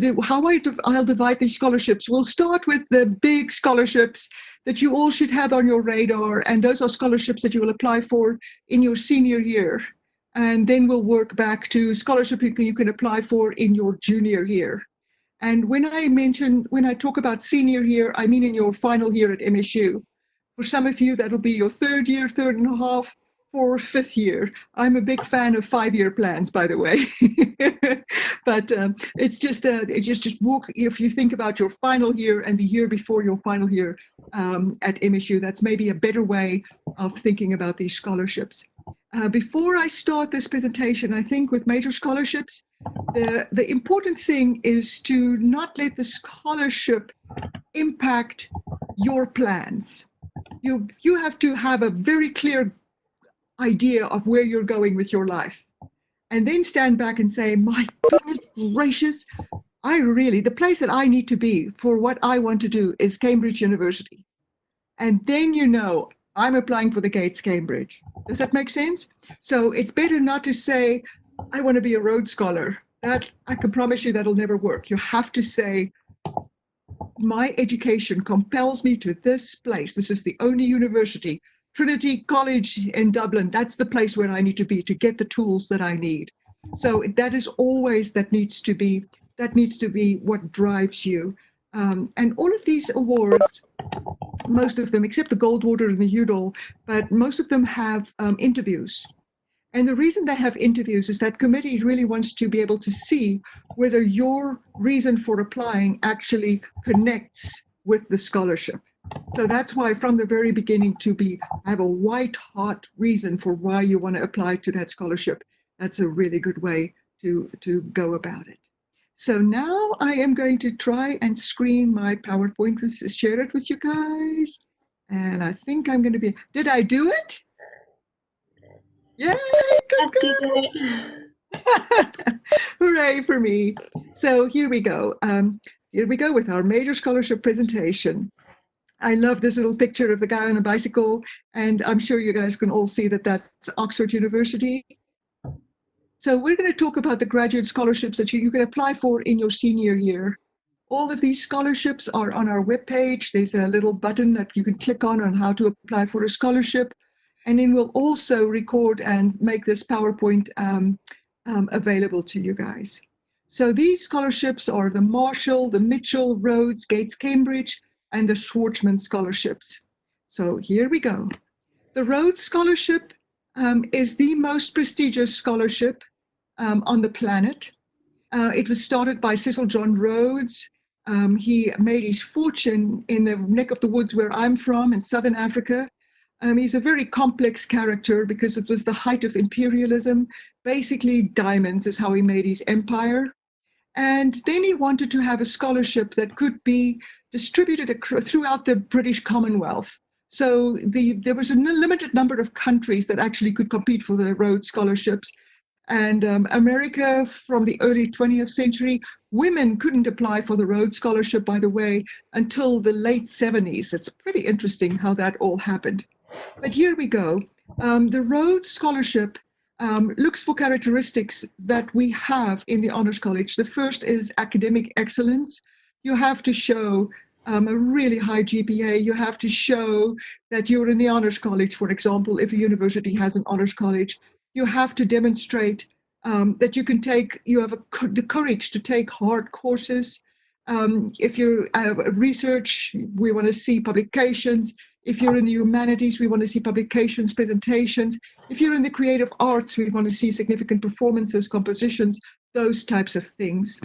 I'll divide these scholarships. We'll start with the big scholarships that you all should have on your radar, and those are scholarships that you will apply for in your senior year. And then we'll work back to scholarship you can apply for in your junior year. And when I talk about senior year, I mean in your final year at MSU. For some of you, that'll be your third year, third and a half, for fifth year. I'm a big fan of 5-year plans, by the way. But it's just walk. If you think about your final year and the year before your final year at MSU, that's maybe a better way of thinking about these scholarships. Before I start this presentation, I think with major scholarships, the important thing is to not let the scholarship impact your plans. You have to have a very clear idea of where you're going with your life, and then stand back and say, my goodness gracious, the place that I need to be for what I want to do is Cambridge University. And then I'm applying for the Gates Cambridge. Does that make sense? So it's better not to say, I want to be a Rhodes Scholar. That, I can promise you, that'll never work. You have to say, my education compels me to this place. This is the only university, Trinity College in Dublin. That's the place where I need to be to get the tools that I need. So that is always, that needs to be what drives you. And all of these awards, most of them, except the Goldwater and the Udall, but most of them have interviews. And the reason they have interviews is that committee really wants to be able to see whether your reason for applying actually connects with the scholarship. So that's why from the very beginning have a white hot reason for why you want to apply to that scholarship. That's a really good way to go about it. So now I am going to try and screen my PowerPoint, share it with you guys. And I think I'm going to be, did I do it? Yay, good. Hooray for me. So here we go. Here we go with our major scholarship presentation. I love this little picture of the guy on a bicycle, and I'm sure you guys can all see that that's Oxford University. So we're going to talk about the graduate scholarships that you can apply for in your senior year. All of these scholarships are on our webpage. There's a little button that you can click on how to apply for a scholarship. And then we'll also record and make this PowerPoint available to you guys. So these scholarships are the Marshall, the Mitchell, Rhodes, Gates, Cambridge, and the Schwarzman Scholarships. So here we go. The Rhodes Scholarship is the most prestigious scholarship on the planet. It was started by Cecil John Rhodes. He made his fortune in the neck of the woods where I'm from in Southern Africa. He's a very complex character because it was the height of imperialism. Basically, diamonds is how he made his empire. And then he wanted to have a scholarship that could be distributed throughout the British Commonwealth. So there was a limited number of countries that actually could compete for the Rhodes Scholarships. And America, from the early 20th century, women couldn't apply for the Rhodes Scholarship, by the way, until the late 70s. It's pretty interesting how that all happened. But here we go. The Rhodes Scholarship looks for characteristics that we have in the Honors College. The first is academic excellence. You have to show a really high GPA. You have to show that you're in the Honors College, for example, if a university has an Honors College. You have to demonstrate that you have the courage to take hard courses. If you're research, we want to see publications. If you're in the humanities, we want to see publications, presentations. If you're in the creative arts, we want to see significant performances, compositions, those types of things.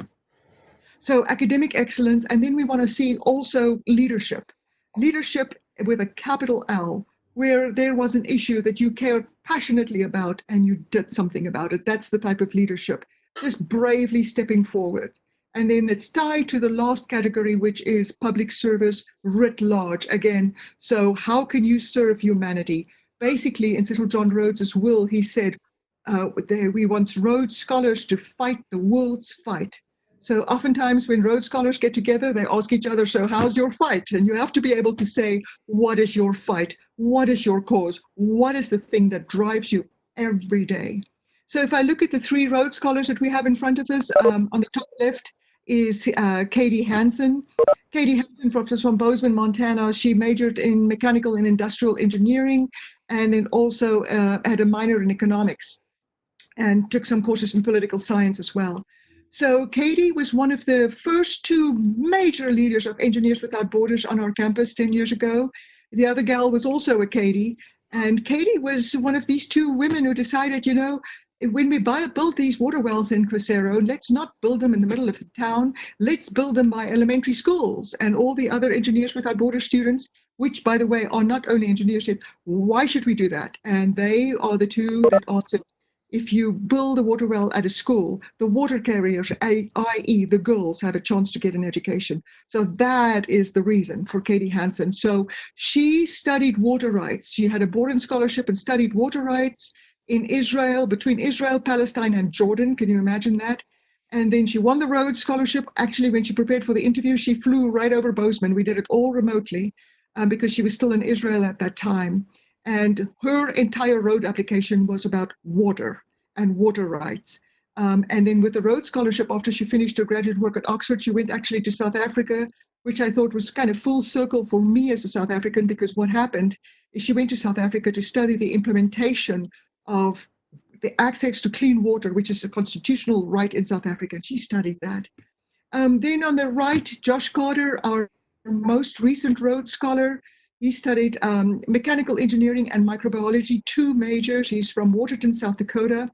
So academic excellence, and then we want to see also leadership. Leadership with a capital L, where there was an issue that you cared passionately about and you did something about it. That's the type of leadership, just bravely stepping forward. And then it's tied to the last category, which is public service writ large. Again, so how can you serve humanity? Basically, in Cecil John Rhodes's will, he said, we want Rhodes Scholars to fight the world's fight. So oftentimes when Rhodes Scholars get together, they ask each other, so how's your fight? And you have to be able to say, what is your fight? What is your cause? What is the thing that drives you every day? So if I look at the 3 Rhodes Scholars that we have in front of us, on the top left is Katie Hansen. Katie Hansen from Bozeman, Montana. She majored in mechanical and industrial engineering, and then also had a minor in economics, and took some courses in political science as well. So Katie was one of the first two major leaders of Engineers Without Borders on our campus 10 years ago. The other gal was also a Katie. And Katie was one of these two women who decided, when we build these water wells in Quisero, let's not build them in the middle of the town. Let's build them by elementary schools. And all the other Engineers Without Borders students, which, by the way, are not only engineers, said, why should we do that? And they are the two that answered, if you build a water well at a school, the water carriers, i.e. the girls, have a chance to get an education. So that is the reason for Katie Hansen. So she studied water rights. She had a Borden Scholarship and studied water rights in Israel, between Israel, Palestine, and Jordan. Can you imagine that? And then she won the Rhodes Scholarship. Actually, when she prepared for the interview, she flew right over Bozeman. We did it all remotely because she was still in Israel at that time. And her entire road application was about water and water rights. And then with the Rhodes Scholarship, after she finished her graduate work at Oxford, she went actually to South Africa, which I thought was kind of full circle for me as a South African, because what happened is she went to South Africa to study the implementation of the access to clean water, which is a constitutional right in South Africa. She studied that. Then on the right, Josh Carter, our most recent Rhodes Scholar. He studied mechanical engineering and microbiology, two majors. He's from Waterton, South Dakota.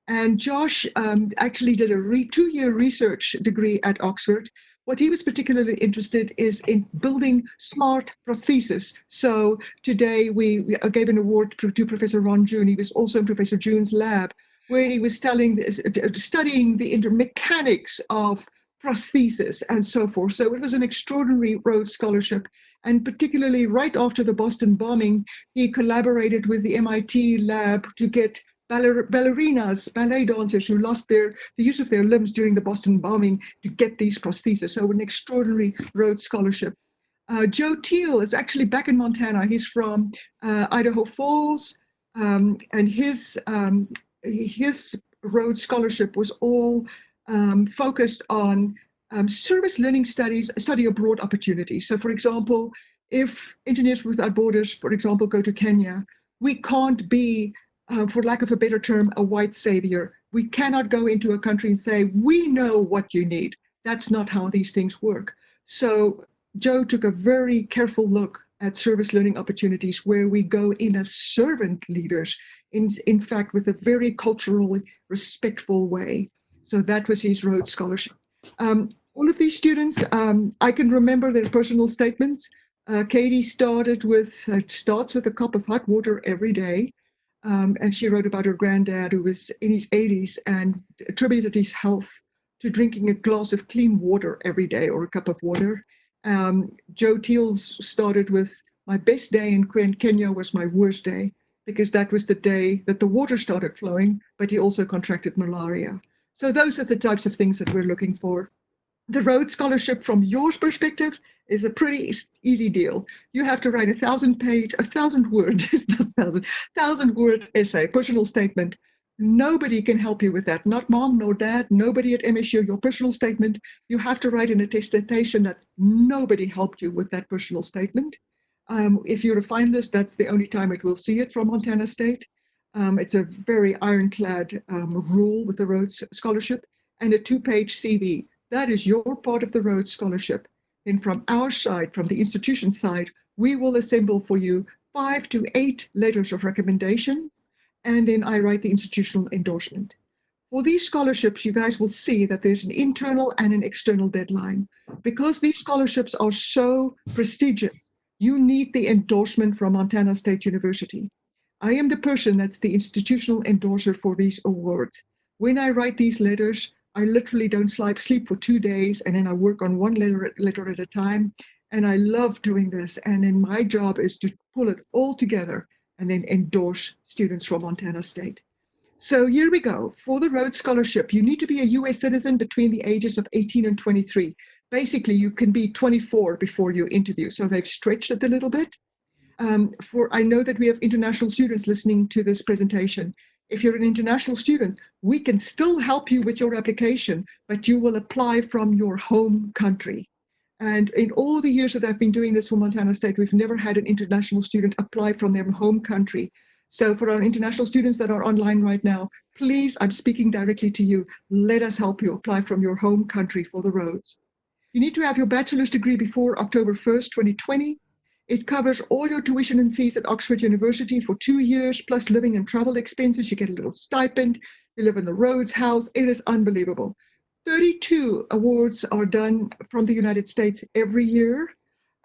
And Josh actually did a 2-year research degree at Oxford. What he was particularly interested is in building smart prosthesis. So today we gave an award to Professor Ron June. He was also in Professor June's lab, where he was studying the mechanics of prosthesis and so forth. So it was an extraordinary Rhodes Scholarship. And particularly right after the Boston bombing, he collaborated with the MIT lab to get ballerinas, ballet dancers who lost the use of their limbs during the Boston bombing to get these prostheses. So an extraordinary Rhodes Scholarship. Joe Teal is actually back in Montana. He's from Idaho Falls, and his Rhodes Scholarship was all focused on service learning studies, study abroad opportunities. So, for example, if Engineers Without Borders, for example, go to Kenya, we can't be, for lack of a better term, a white savior. We cannot go into a country and say, we know what you need. That's not how these things work. So Joe took a very careful look at service learning opportunities where we go in as servant leaders, in fact, with a very culturally respectful way. So that was his Rhodes Scholarship. All of these students, I can remember their personal statements. Katie starts with a cup of hot water every day. And she wrote about her granddad, who was in his 80s, and attributed his health to drinking a glass of clean water every day, or a cup of water. Joe Teals started with, my best day in Kenya was my worst day, because that was the day that the water started flowing, but he also contracted malaria. So those are the types of things that we're looking for. The Rhodes Scholarship, from your perspective, is a pretty easy deal. You have to write a 1,000-word, it's not 1,000-word essay, personal statement. Nobody can help you with that, not mom nor dad, nobody at MSU. Your personal statement, you have to write an attestation that nobody helped you with that personal statement. If you're a finalist, that's the only time it will see it from Montana State. It's a very ironclad rule with the Rhodes Scholarship, and a 2-page CV. That is your part of the Rhodes Scholarship. And from our side, from the institution side, we will assemble for you 5 to 8 letters of recommendation, and then I write the institutional endorsement. For these scholarships, you guys will see that there's an internal and an external deadline. Because these scholarships are so prestigious, you need the endorsement from Montana State University. I am the person that's the institutional endorser for these awards. When I write these letters, I literally don't sleep for 2 days, and then I work on one letter at a time. And I love doing this. And then my job is to pull it all together and then endorse students from Montana State. So here we go. For the Rhodes Scholarship, you need to be a US citizen between the ages of 18 and 23. Basically, you can be 24 before you interview. So they've stretched it a little bit. I know that we have international students listening to this presentation. If you're an international student, we can still help you with your application, but you will apply from your home country. And in all the years that I've been doing this for Montana State, we've never had an international student apply from their home country. So for our international students that are online right now, please, I'm speaking directly to you. Let us help you apply from your home country for the Rhodes. You need to have your bachelor's degree before October 1st, 2020. It covers all your tuition and fees at Oxford University for 2 years, plus living and travel expenses. You get a little stipend. You live in the Rhodes House. It is unbelievable. 32 awards are done from the United States every year.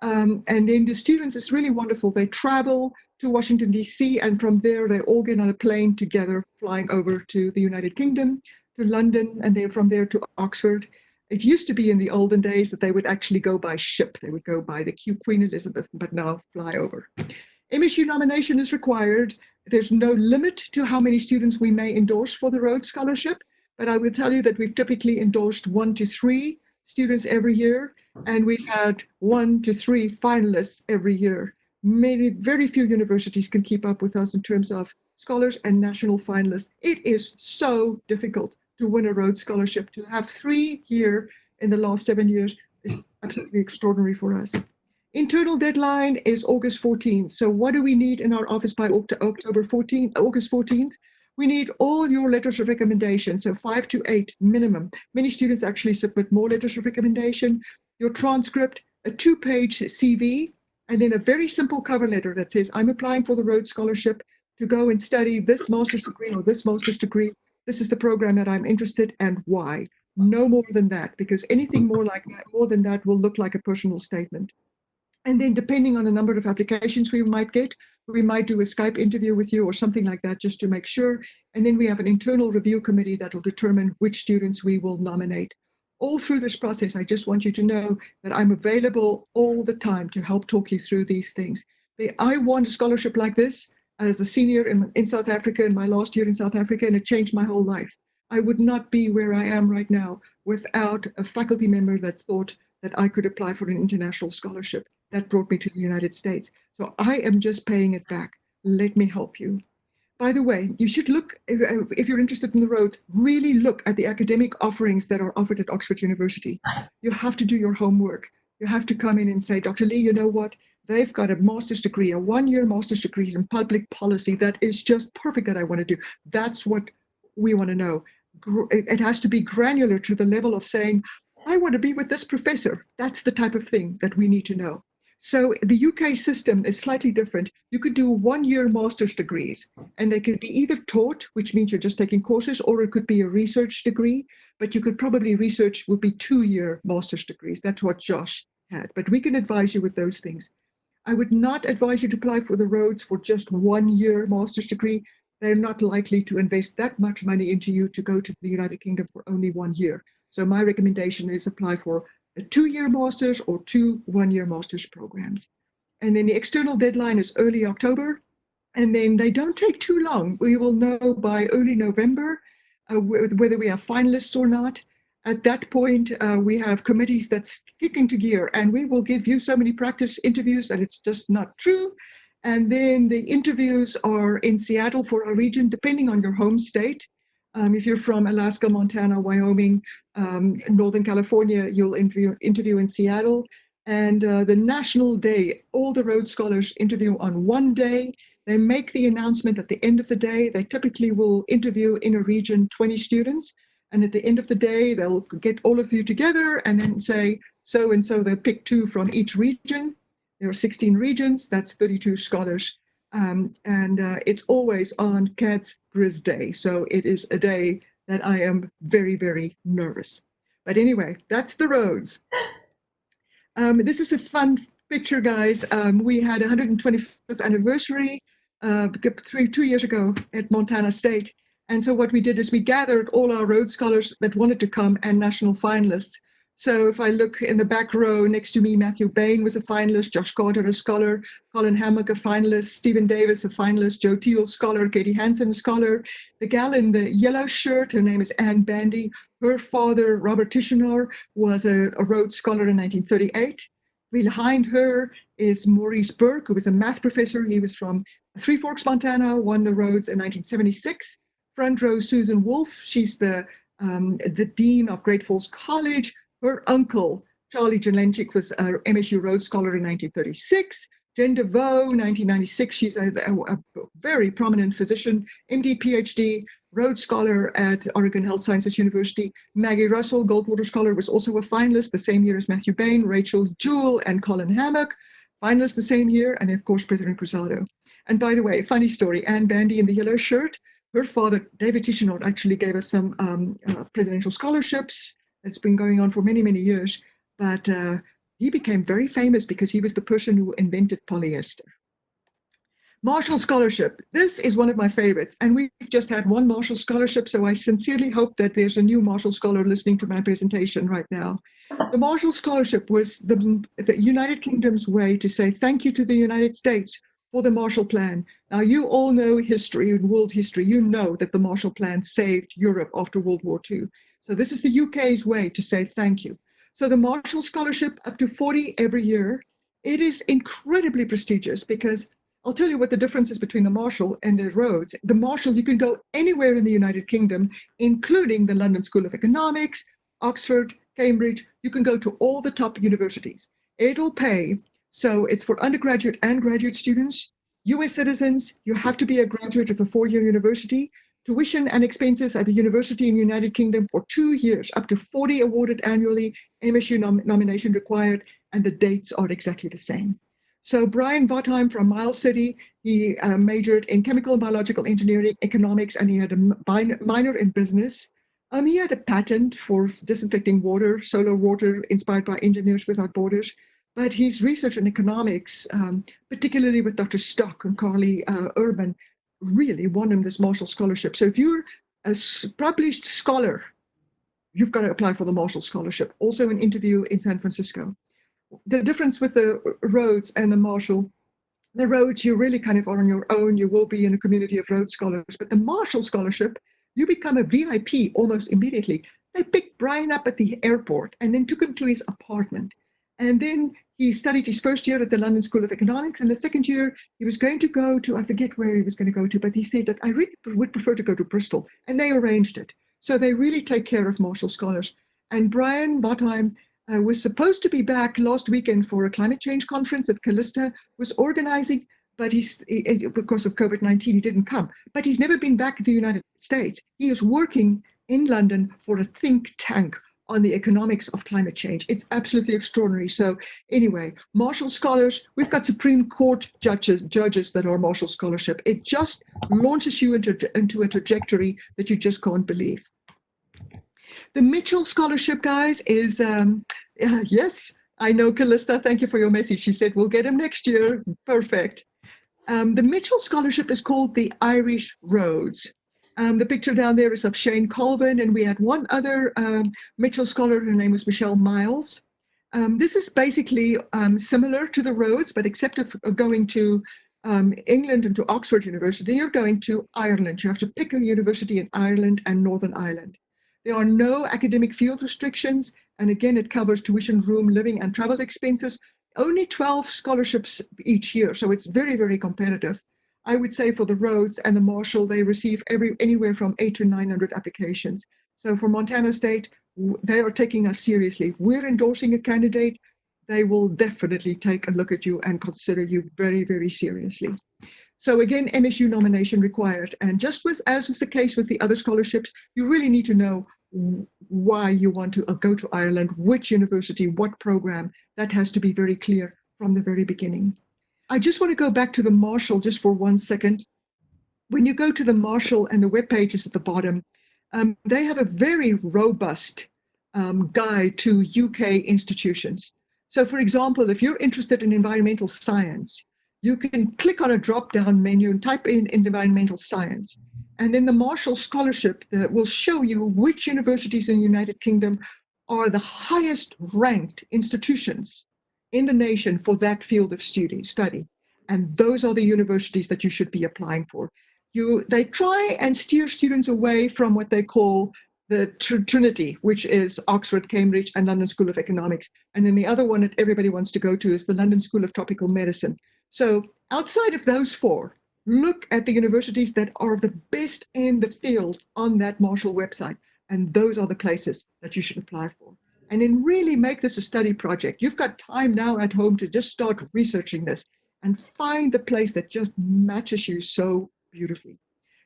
And then the students, it's really wonderful. They travel to Washington, D.C., and from there they all get on a plane together, flying over to the United Kingdom, to London, and then from there to Oxford. It used to be in the olden days that they would actually go by ship. They would go by the Queen Elizabeth, but now fly over. MSU nomination is required. There's no limit to how many students we may endorse for the Rhodes Scholarship, but I will tell you that we've typically endorsed 1 to 3 students every year, and we've had 1 to 3 finalists every year. Very few universities can keep up with us in terms of scholars and national finalists. It is so difficult to win a Rhodes Scholarship. To have 3 here in the last 7 years is absolutely extraordinary for us. Internal deadline is August 14th. So what do we need in our office by August 14th? We need all your letters of recommendation, so 5 to 8 minimum. Many students actually submit more letters of recommendation, your transcript, a 2-page CV, and then a very simple cover letter that says, I'm applying for the Rhodes Scholarship to go and study this master's degree or this master's degree. This is the program that I'm interested and why. No more than that, because anything more than that will look like a personal statement. And then depending on the number of applications we might get, we might do a Skype interview with you or something like that just to make sure. And then we have an internal review committee that will determine which students we will nominate. All through this process, I just want you to know that I'm available all the time to help talk you through these things. I won a scholarship like this as a senior in South Africa in my last year in South Africa, and it changed my whole life. I would not be where I am right now without a faculty member that thought that I could apply for an international scholarship. That brought me to the United States. So I am just paying it back. Let me help you. By the way, you should look, if you're interested in the Rhodes, really look at the academic offerings that are offered at Oxford University. You have to do your homework. You have to come in and say, Dr. Lee, you know what? They've got a master's degree, a 1-year master's degree in public policy that is just perfect that I want to do. That's what we want to know. It has to be granular to the level of saying, I want to be with this professor. That's the type of thing that we need to know. So the UK system is slightly different. You could do 1-year master's degrees, and they could be either taught, which means you're just taking courses, or it could be a research degree, but you could probably research would be 2-year master's degrees. That's what Josh had, but we can advise you with those things. I would not advise you to apply for the Rhodes for just 1-year master's degree. They're not likely to invest that much money into you to go to the United Kingdom for only 1 year. So my recommendation is apply for a 2-year master's or 2 1-year master's programs. And then the external deadline is early October. And then they don't take too long. We will know by early November whether we have finalists or not. At that point, we have committees that's kick into gear, and we will give you so many practice interviews that it's just not true. And then the interviews are in Seattle for our region, depending on your home state. If you're from Alaska, Montana, Wyoming, Northern California, you'll interview in Seattle. And the national day, all the Rhodes Scholars interview on one day. They make the announcement at the end of the day. They typically will interview in a region 20 students. And at the end of the day, they'll get all of you together and then say, so and so, they'll pick 2 from each region. There are 16 regions, that's 32 scholars. And it's always on Cats Grizz Day. So it is a day that I am very, very nervous. But anyway, that's the Rhodes. This is a fun picture, guys. We had 125th anniversary 2 years ago at Montana State. And so what we did is we gathered all our Rhodes Scholars that wanted to come and national finalists. So if I look in the back row next to me, Matthew Bain was a finalist, Josh Carter, a scholar, Colin Hammock, a finalist, Stephen Davis, a finalist, Joe Teal, scholar, Katie Hansen, a scholar. The gal in the yellow shirt, her name is Anne Bandy. Her father, Robert Tichenor, was a Rhodes Scholar in 1938. Behind her is Maurice Burke, who was a math professor. He was from Three Forks, Montana, won the Rhodes in 1976. Front row, Susan Wolf. She's the Dean of Great Falls College. Her uncle, Charlie Jelenchik, was an MSU Rhodes Scholar in 1936. Jen DeVoe, 1996. She's a very prominent physician, MD, PhD, Rhodes Scholar at Oregon Health Sciences University. Maggie Russell, Goldwater Scholar, was also a finalist the same year as Matthew Bain, Rachel Jewell, and Colin Hammock, finalists the same year, and of course, President Cruzado. And by the way, funny story, Anne Bandy in the yellow shirt, her father, David Tichenot, actually gave us some presidential scholarships. It's been going on for many, many years. But he became very famous because he was the person who invented polyester. Marshall Scholarship. This is one of my favorites. And we've just had one Marshall Scholarship, so I sincerely hope that there's a new Marshall Scholar listening to my presentation right now. The Marshall Scholarship was the United Kingdom's way to say thank you to the United States for the Marshall Plan. Now, you all know history and world history. You know that the Marshall Plan saved Europe after World War II. So this is the UK's way to say thank you. So the Marshall Scholarship, up to 40 every year, it is incredibly prestigious because I'll tell you what the difference is between the Marshall and the Rhodes. The Marshall, you can go anywhere in the United Kingdom, including the London School of Economics, Oxford, Cambridge. You can go to all the top universities. It'll pay. So it's for undergraduate and graduate students. US citizens, you have to be a graduate of a four-year university. Tuition and expenses at a university in the United Kingdom for 2 years, up to 40 awarded annually, MSU nomination required, and the dates are exactly the same. So Brian Botheim from Miles City, he majored in chemical and biological engineering, economics, and he had a minor in business. He had a patent for disinfecting water, solar water, inspired by Engineers Without Borders. But his research in economics, particularly with Dr. Stock and Carly Urban, really won him this Marshall Scholarship. So if you're a published scholar, you've got to apply for the Marshall Scholarship. Also an interview in San Francisco. The difference with the Rhodes and the Marshall, the Rhodes, you really kind of are on your own. You will be in a community of Rhodes scholars. But the Marshall Scholarship, you become a VIP almost immediately. They picked Brian up at the airport and then took him to his apartment. And then he studied his first year at the London School of Economics. And the second year, he was going to go to, I forget where he was going to go to, but he said that I really would prefer to go to Bristol. And they arranged it. So they really take care of Marshall scholars. And Brian Botheim was supposed to be back last weekend for a climate change conference that Callista was organizing, but because of COVID-19, he didn't come. But he's never been back in the United States. He is working in London for a think tank on the economics of climate change. It's absolutely extraordinary. So anyway, Marshall Scholars, we've got Supreme Court judges that are Marshall Scholarship. It just launches you into a trajectory that you just can't believe. The Mitchell Scholarship, guys, is, yes, I know, Callista, thank you for your message. She said, we'll get him next year. Perfect. The Mitchell Scholarship is called the Irish Rhodes. The picture down there is of Shane Colvin, and we had one other Mitchell scholar. Her name was Michelle Miles. This is basically similar to the Rhodes, but except of going to England and to Oxford University, you're going to Ireland. You have to pick a university in Ireland and Northern Ireland. There are no academic field restrictions, and again, it covers tuition, room, living, and travel expenses. Only 12 scholarships each year, so it's very, very competitive. I would say for the Rhodes and the Marshall, they receive anywhere from 800 to 900 applications. So for Montana State, they are taking us seriously. If we're endorsing a candidate, they will definitely take a look at you and consider you very, very seriously. So again, MSU nomination required. And just as was the case with the other scholarships, you really need to know why you want to go to Ireland, which university, what program. That has to be very clear from the very beginning. I just want to go back to the Marshall just for 1 second. When you go to the Marshall and the web pages at the bottom, they have a very robust guide to UK institutions. So for example, if you're interested in environmental science, you can click on a drop-down menu and type in environmental science. And then the Marshall Scholarship will show you which universities in the United Kingdom are the highest ranked institutions in the nation for that field of study. And those are the universities that you should be applying for. They try and steer students away from what they call the Trinity, which is Oxford, Cambridge, and London School of Economics. And then the other one that everybody wants to go to is the London School of Tropical Medicine. So outside of those four, look at the universities that are the best in the field on that Marshall website. And those are the places that you should apply for. And then really make this a study project. You've got time now at home to just start researching this and find the place that just matches you so beautifully.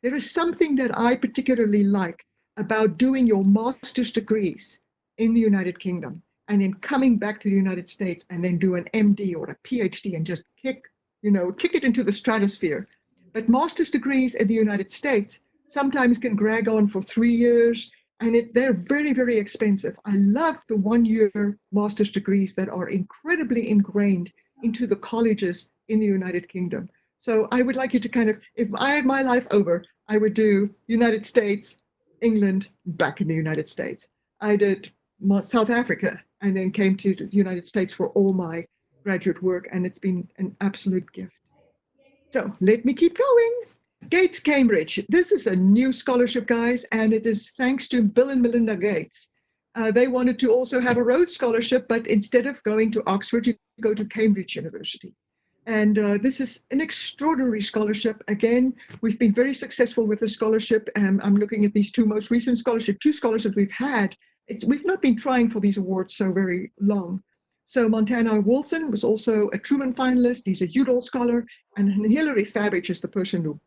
There is something that I particularly like about doing your master's degrees in the United Kingdom and then coming back to the United States and then do an MD or a PhD and just kick it into the stratosphere. But master's degrees in the United States sometimes can drag on for 3 years, and they're very, very expensive. I love the 1 year master's degrees that are incredibly ingrained into the colleges in the United Kingdom. So I would like you to kind of, if I had my life over, I would do United States, England, back in the United States. I did South Africa and then came to the United States for all my graduate work, and it's been an absolute gift. So let me keep going. Gates Cambridge. This is a new scholarship, guys, and it is thanks to Bill and Melinda Gates. They wanted to also have a Rhodes Scholarship, but instead of going to Oxford, you go to Cambridge University. And this is an extraordinary scholarship. Again, we've been very successful with the scholarship. I'm looking at these two most recent scholarships, two scholarships we've had. We've not been trying for these awards so very long. So Montana Wilson was also a Truman finalist. He's a Udall scholar. And Hilary Fabbage is the person who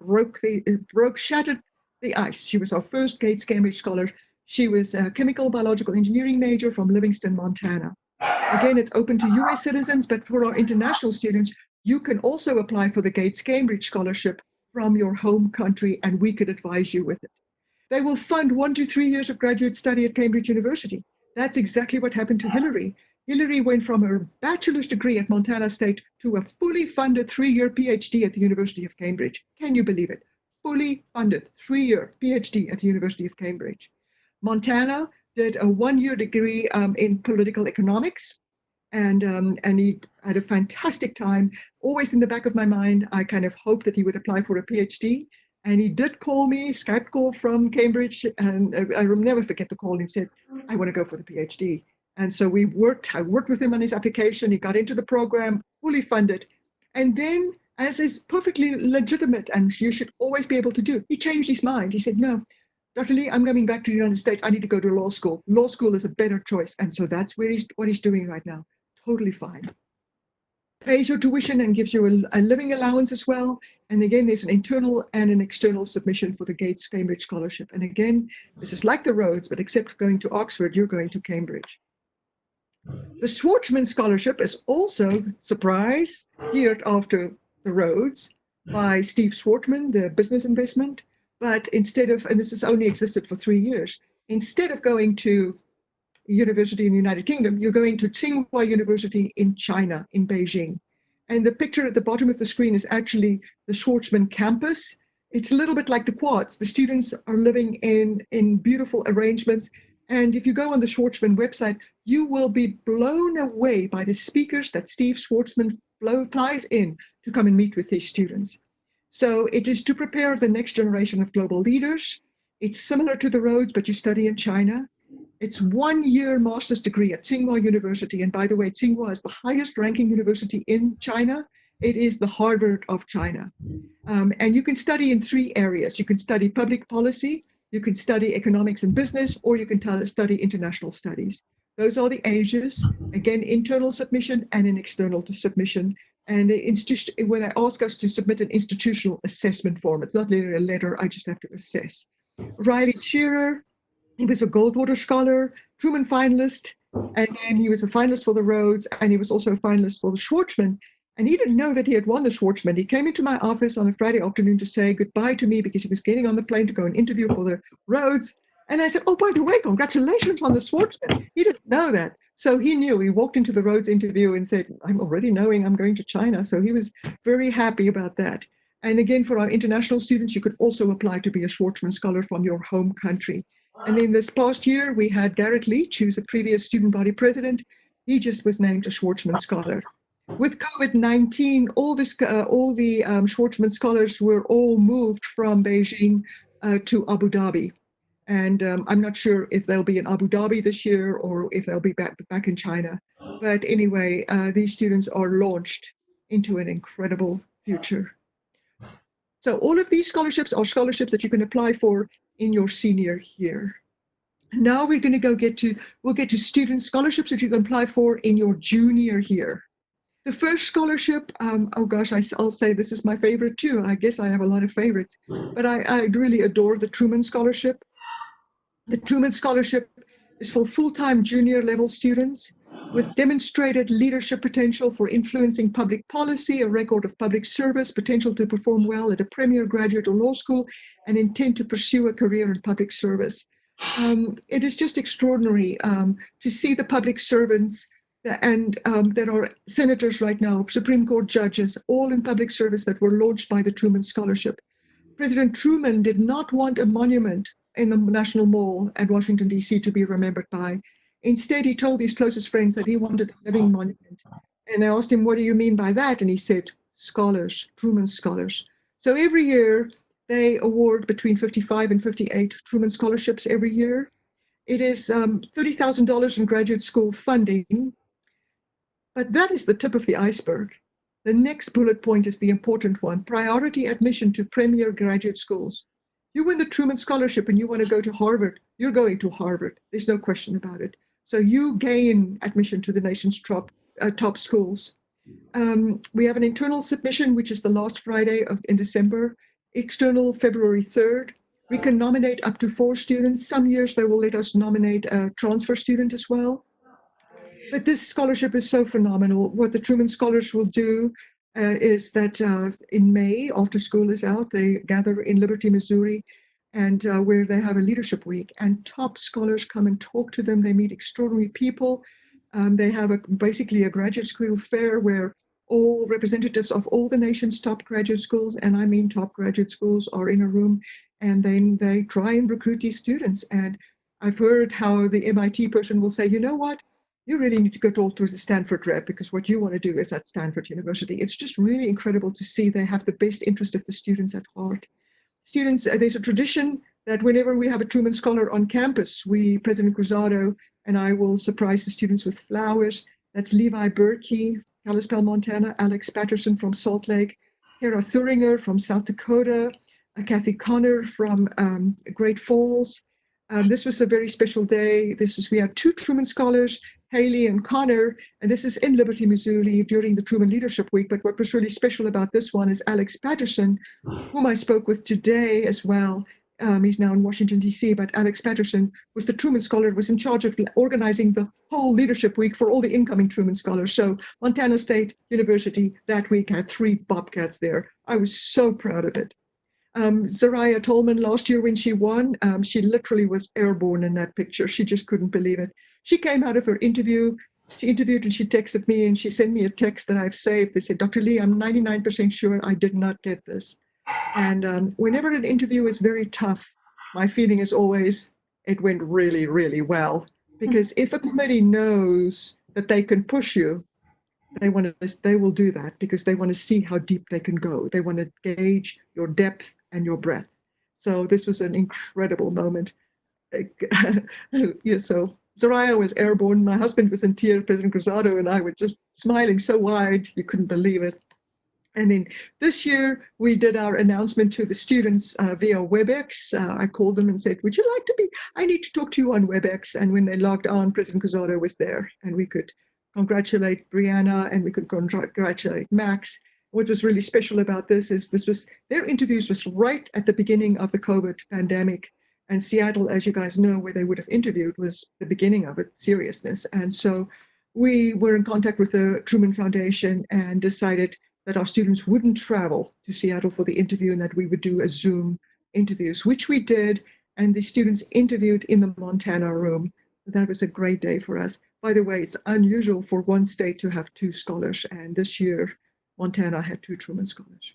shattered the ice. She was our first Gates Cambridge scholar. She was a chemical biological engineering major from Livingston, Montana. Again, it's open to US citizens, but for our international students, you can also apply for the Gates Cambridge Scholarship from your home country, and we could advise you with it. They will fund 1 to 3 years of graduate study at Cambridge University. That's exactly what happened to Hilary. Hilary went from her bachelor's degree at Montana State to a fully funded 3-year PhD at the University of Cambridge. Can you believe it? Fully funded 3-year PhD at the University of Cambridge. Montana did a 1-year degree in political economics, and he had a fantastic time. Always in the back of my mind, I kind of hoped that he would apply for a PhD. And he did call me, Skype call from Cambridge, and I will never forget the call. And he said, I want to go for the PhD. And so I worked with him on his application. He got into the program, fully funded. And then, as is perfectly legitimate and you should always be able to do, he changed his mind. He said, no, Dr. Lee, I'm coming back to the United States. I need to go to law school. Law school is a better choice. And so that's what he's doing right now. Totally fine. Pays your tuition and gives you a living allowance as well. And again, there's an internal and an external submission for the Gates Cambridge Scholarship. And again, this is like the Rhodes, but except going to Oxford, you're going to Cambridge. The Schwarzman Scholarship is also, surprise, geared after the Rhodes by Steve Schwarzman, the business investment. But instead of, and this has only existed for 3 years, instead of going to university in the United Kingdom, you're going to Tsinghua University in China, in Beijing. And the picture at the bottom of the screen is actually the Schwarzman campus. It's a little bit like the quads. The students are living in beautiful arrangements. And if you go on the Schwarzman website, you will be blown away by the speakers that Steve Schwarzman flies in to come and meet with his students. So it is to prepare the next generation of global leaders. It's similar to the Rhodes, but you study in China. It's 1-year master's degree at Tsinghua University. And by the way, Tsinghua is the highest ranking university in China. It is the Harvard of China. And you can study in 3 areas. You can study public policy, you can study economics and business, or you can study international studies. Those are the ages. Again, internal submission and an external submission. And when they ask us to submit an institutional assessment form, it's not literally a letter, I just have to assess. Riley Shearer, he was a Goldwater scholar, Truman finalist, and then he was a finalist for the Rhodes, and he was also a finalist for the Schwarzman. And he didn't know that he had won the Schwarzman. He came into my office on a Friday afternoon to say goodbye to me because he was getting on the plane to go and interview for the Rhodes. And I said, oh, by the way, congratulations on the Schwarzman. He didn't know that. So he knew. He walked into the Rhodes interview and said, I'm already knowing I'm going to China. So he was very happy about that. And again, for our international students, you could also apply to be a Schwarzman scholar from your home country. And then this past year, we had Garrett Leach, who's a previous student body president. He just was named a Schwarzman scholar. With COVID-19, all the Schwarzman scholars were all moved from Beijing to Abu Dhabi. And I'm not sure if they'll be in Abu Dhabi this year or if they'll be back in China. But anyway, these students are launched into an incredible future. So all of these scholarships are scholarships that you can apply for in your senior year. Now we're going to we'll get to student scholarships that you can apply for in your junior year. The first scholarship, oh gosh, I'll say this is my favorite too. I guess I have a lot of favorites, but I really adore the Truman Scholarship. The Truman Scholarship is for full-time junior level students with demonstrated leadership potential for influencing public policy, a record of public service, potential to perform well at a premier graduate or law school, and intent to pursue a career in public service. It is just extraordinary to see the public servants that are senators right now, Supreme Court judges, all in public service that were launched by the Truman Scholarship. President Truman did not want a monument in the National Mall at Washington, D.C. to be remembered by. Instead, he told his closest friends that he wanted a living monument. And they asked him, what do you mean by that? And he said, scholars, Truman Scholars. So every year, they award between 55 and 58 Truman Scholarships every year. It is $30,000 in graduate school funding, but that is the tip of the iceberg. The next bullet point is the important one, priority admission to premier graduate schools. You win the Truman Scholarship and you want to go to Harvard, you're going to Harvard. There's no question about it. So you gain admission to the nation's top schools. We have an internal submission, which is the last Friday in December, external February 3rd. We can nominate up to 4 students. Some years they will let us nominate a transfer student as well. But this scholarship is so phenomenal. What the Truman Scholars will do is that in May, after school is out, they gather in Liberty, Missouri, and where they have a leadership week. And top scholars come and talk to them. They meet extraordinary people. They have basically a graduate school fair where all representatives of all the nation's top graduate schools, and I mean top graduate schools, are in a room, and then they try and recruit these students. And I've heard how the MIT person will say, you know what? You really need to go all through the Stanford rep because what you want to do is at Stanford University. It's just really incredible to see they have the best interest of the students at heart. Students, there's a tradition that whenever we have a Truman Scholar on campus, President Cruzado and I will surprise the students with flowers. That's Levi Berkey, Kalispell, Montana, Alex Patterson from Salt Lake, Kara Thuringer from South Dakota, Kathy Connor from Great Falls. This was a very special day. We had 2 Truman Scholars, Haley and Connor, and this is in Liberty, Missouri during the Truman Leadership Week. But what was really special about this one is Alex Patterson, whom I spoke with today as well. He's now in Washington, D.C., but Alex Patterson was the Truman Scholar, was in charge of organizing the whole Leadership Week for all the incoming Truman Scholars. So Montana State University that week had 3 Bobcats there. I was so proud of it. Zariah Tolman last year when she won, she literally was airborne in that picture. She just couldn't believe it. She came out of her interview. She interviewed and she texted me and she sent me a text that I've saved. They said, Dr. Lee, I'm 99% sure I did not get this. And whenever an interview is very tough, my feeling is always it went really, really well. Because if a committee knows that they can push you, they will do that because they want to see how deep they can go. They want to gauge your depth and your breadth. So this was an incredible moment. Yeah, so Zariah was airborne. My husband was in tears. President Cruzado and I were just smiling so wide you couldn't believe it. And then this year, we did our announcement to the students via WebEx. I called them and said, would you like to I need to talk to you on WebEx. And when they logged on, President Cruzado was there and we could congratulate Brianna and we could congratulate Max. What was really special about this is their interviews was right at the beginning of the COVID pandemic. And Seattle, as you guys know, where they would have interviewed was the beginning of its seriousness. And so we were in contact with the Truman Foundation and decided that our students wouldn't travel to Seattle for the interview and that we would do a Zoom interviews, which we did. And the students interviewed in the Montana room. That was a great day for us. By the way, it's unusual for one state to have 2 scholars. And this year, Montana had 2 Truman Scholars.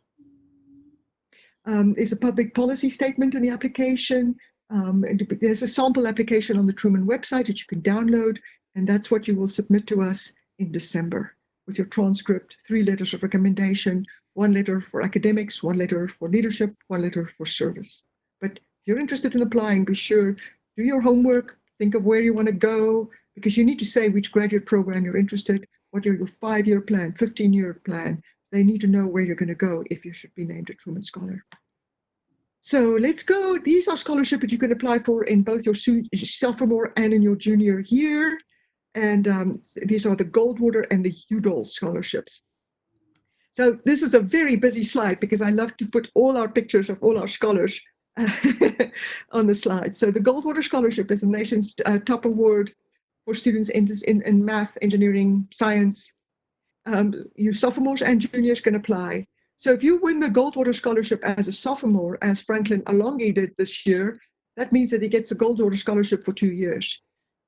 There's a public policy statement in the application. There's a sample application on the Truman website that you can download. And that's what you will submit to us in December. With your transcript, 3 letters of recommendation, 1 letter for academics, 1 letter for leadership, 1 letter for service. But if you're interested in applying, be sure, do your homework, think of where you want to go, because you need to say which graduate program you're interested, what your 5-year plan, 15-year plan. they need to know where you're going to go if you should be named a Truman Scholar. So let's go. These are scholarships that you can apply for in both your sophomore and in your junior year. And these are the Goldwater and the Udall scholarships. So this is a very busy slide because I love to put all our pictures of all our scholars on the slide. So the Goldwater Scholarship is the nation's top award for students in math, engineering, science. Your sophomores and juniors can apply. So if you win the Goldwater Scholarship as a sophomore, as Franklin Alongi did this year, that means that he gets the Goldwater Scholarship for 2 years.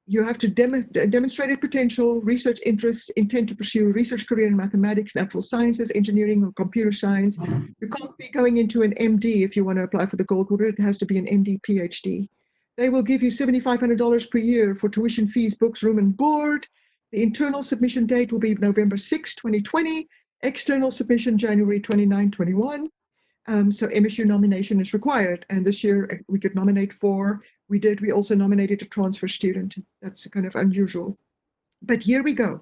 You have to demonstrate potential, research interests, intent to pursue a research career in mathematics, natural sciences, engineering, or computer science. You can't be going into an MD if you want to apply for the Goldwater. It has to be an MD, PhD. They will give you $7,500 per year for tuition fees, books, room, and board. The internal submission date will be November 6, 2020. External submission, January 29, 21. So MSU nomination is required. And this year we could nominate 4. We also nominated a transfer student. That's kind of unusual. But here we go.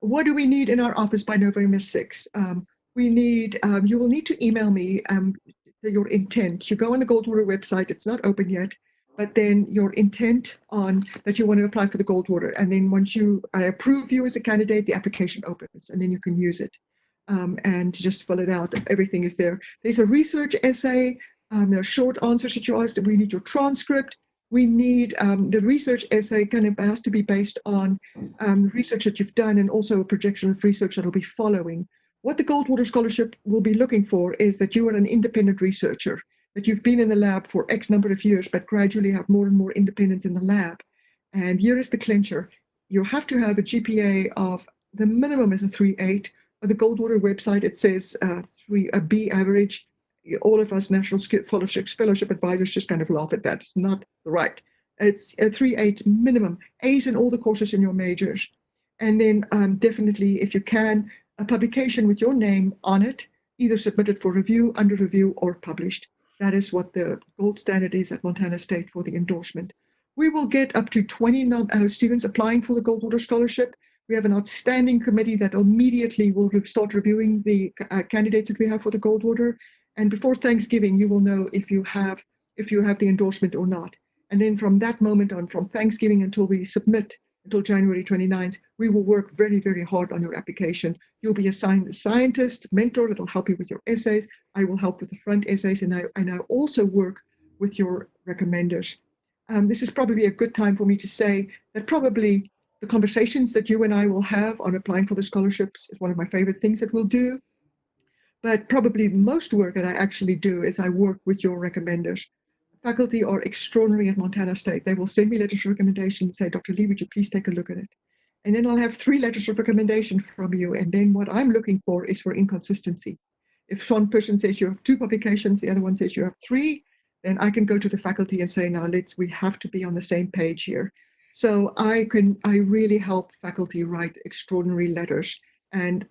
What do we need in our office by November 6? You will need to email me your intent. You go on the Goldwater website. It's not open yet. But then your intent on that you want to apply for the Goldwater. And then once I approve you as a candidate, the application opens and then you can use it. And just fill it out. Everything is there. There's a research essay. There are short answers that you asked. We need your transcript. We need the research essay kind of has to be based on research that you've done and also a projection of research that will be following. What the Goldwater Scholarship will be looking for is that you are an independent researcher, that you've been in the lab for X number of years, but gradually have more and more independence in the lab. And here is the clencher. You have to have a GPA of, the minimum is a 3.8. On the Goldwater website, it says a B average. All of us National Fellowship advisors just kind of laugh at that. It's not right. It's a 3.8 minimum. A's in all the courses in your majors. And then definitely, if you can, a publication with your name on it, either submitted for review, under review, or published. That is what the gold standard is at Montana State for the endorsement. We will get up to 20 students applying for the Goldwater Scholarship. We have an outstanding committee that immediately will start reviewing the candidates that we have for the Goldwater. And before Thanksgiving, you will know if you have the endorsement or not. And then from that moment on, from Thanksgiving until we submit, until January 29th, we will work very, very hard on your application. You'll be assigned a scientist, mentor that will help you with your essays. I will help with the front essays, and I also work with your recommenders. This is probably a good time for me to say that probably the conversations that you and I will have on applying for the scholarships is one of my favorite things that we'll do. But probably the most work that I actually do is I work with your recommenders. Faculty are extraordinary at Montana State. They will send me letters of recommendation and say, Dr. Lee, would you please take a look at it? And then I'll have 3 letters of recommendation from you. And then what I'm looking for is for inconsistency. If one person says you have 2 publications, the other one says you have 3, then I can go to the faculty and say, now we have to be on the same page here. So I really help faculty write extraordinary letters. And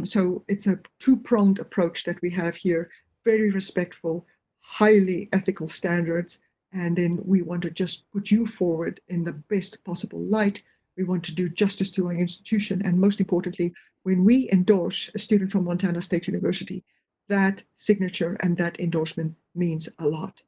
so it's a 2-pronged approach that we have here, very respectful, highly ethical standards. And then we want to just put you forward in the best possible light. We want to do justice to our institution. And most importantly, when we endorse a student from Montana State University, that signature and that endorsement means a lot.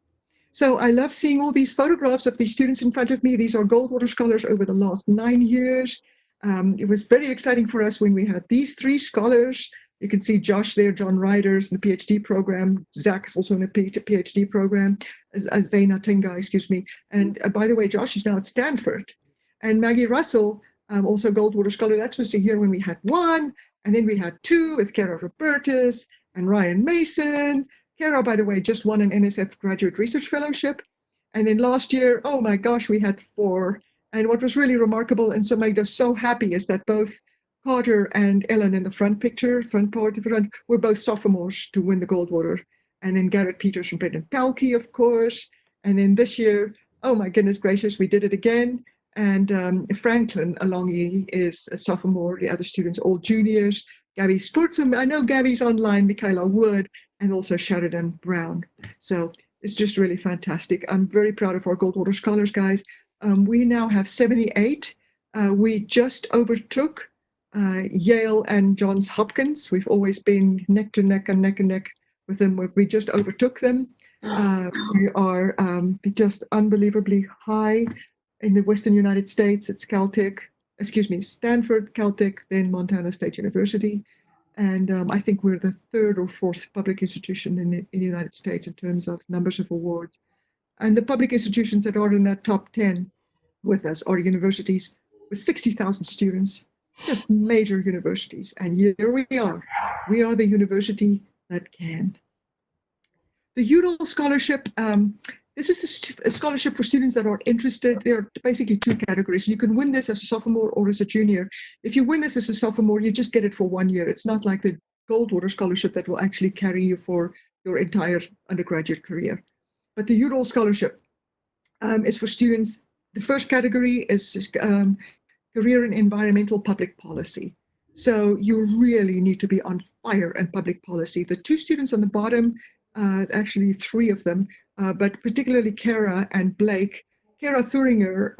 So I love seeing all these photographs of these students in front of me. These are Goldwater scholars over the last 9 years. It was very exciting for us when we had these 3 scholars. You can see Josh there, John Ryder's in the PhD program. Zach's also in a PhD program, Zaina Tenga, excuse me. And by the way, Josh is now at Stanford. And Maggie Russell, also Goldwater scholar, that was here when we had 1. And then we had 2 with Kara Robertus and Ryan Mason. Kara, by the way, just won an NSF Graduate Research Fellowship. And then last year, oh my gosh, we had 4. And what was really remarkable and so made us so happy is that both Carter and Ellen in the front part of the front, were both sophomores to win the Goldwater. And then Garrett Peters and Brendan Pelkey, of course. And then this year, oh my goodness gracious, we did it again. And Franklin Alongi is a sophomore, the other students all juniors. Gabby Sportsam, I know Gabby's online, Michaela Wood, and also Sheridan Brown. So it's just really fantastic. I'm very proud of our Goldwater scholars, guys. We now have 78. We just overtook Yale and Johns Hopkins. We've always been neck to neck and neck and neck with them. We just overtook them. We are just unbelievably high in the Western United States. It's Stanford, Caltech, then Montana State University. And I think we're the third or fourth public institution in the United States in terms of numbers of awards. And the public institutions that are in that top 10 with us are universities with 60,000 students, just major universities. And here we are. We are the university that can. The Udall Scholarship, this is a scholarship for students that are interested. There are basically two categories. You can win this as a sophomore or as a junior. If you win this as a sophomore, you just get it for 1 year. It's not like the Goldwater Scholarship that will actually carry you for your entire undergraduate career. But the Udall Scholarship is for students. The first category is career in environmental public policy. So you really need to be on fire in public policy. The two students on the bottom, actually three of them, but particularly Kara and Blake. Kara Thuringer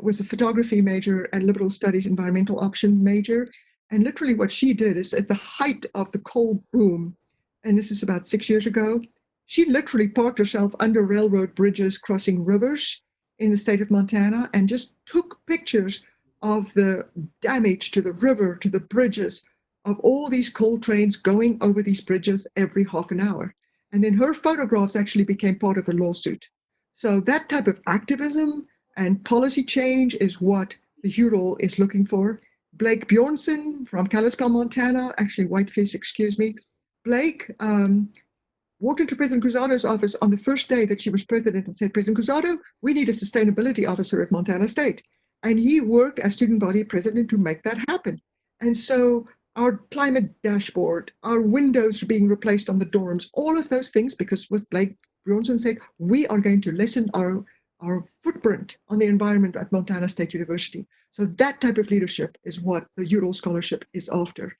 was a photography major and liberal studies environmental option major. And literally what she did is at the height of the coal boom, and this is about 6 years ago, she literally parked herself under railroad bridges crossing rivers in the state of Montana and just took pictures of the damage to the river, to the bridges, of all these coal trains going over these bridges every half an hour. And then her photographs actually became part of a lawsuit. So that type of activism and policy change is what the Udall is looking for. Blake Bjornson from Kalispell, Montana, actually Whitefish, excuse me. Blake walked into President Cruzado's office on the first day that she was president and said, President Cruzado, we need a sustainability officer at Montana State. And he worked as student body president to make that happen. And so our climate dashboard, our windows being replaced on the dorms, all of those things, because what Blake Bjornson said, we are going to lessen our footprint on the environment at Montana State University. So that type of leadership is what the Udall Scholarship is after.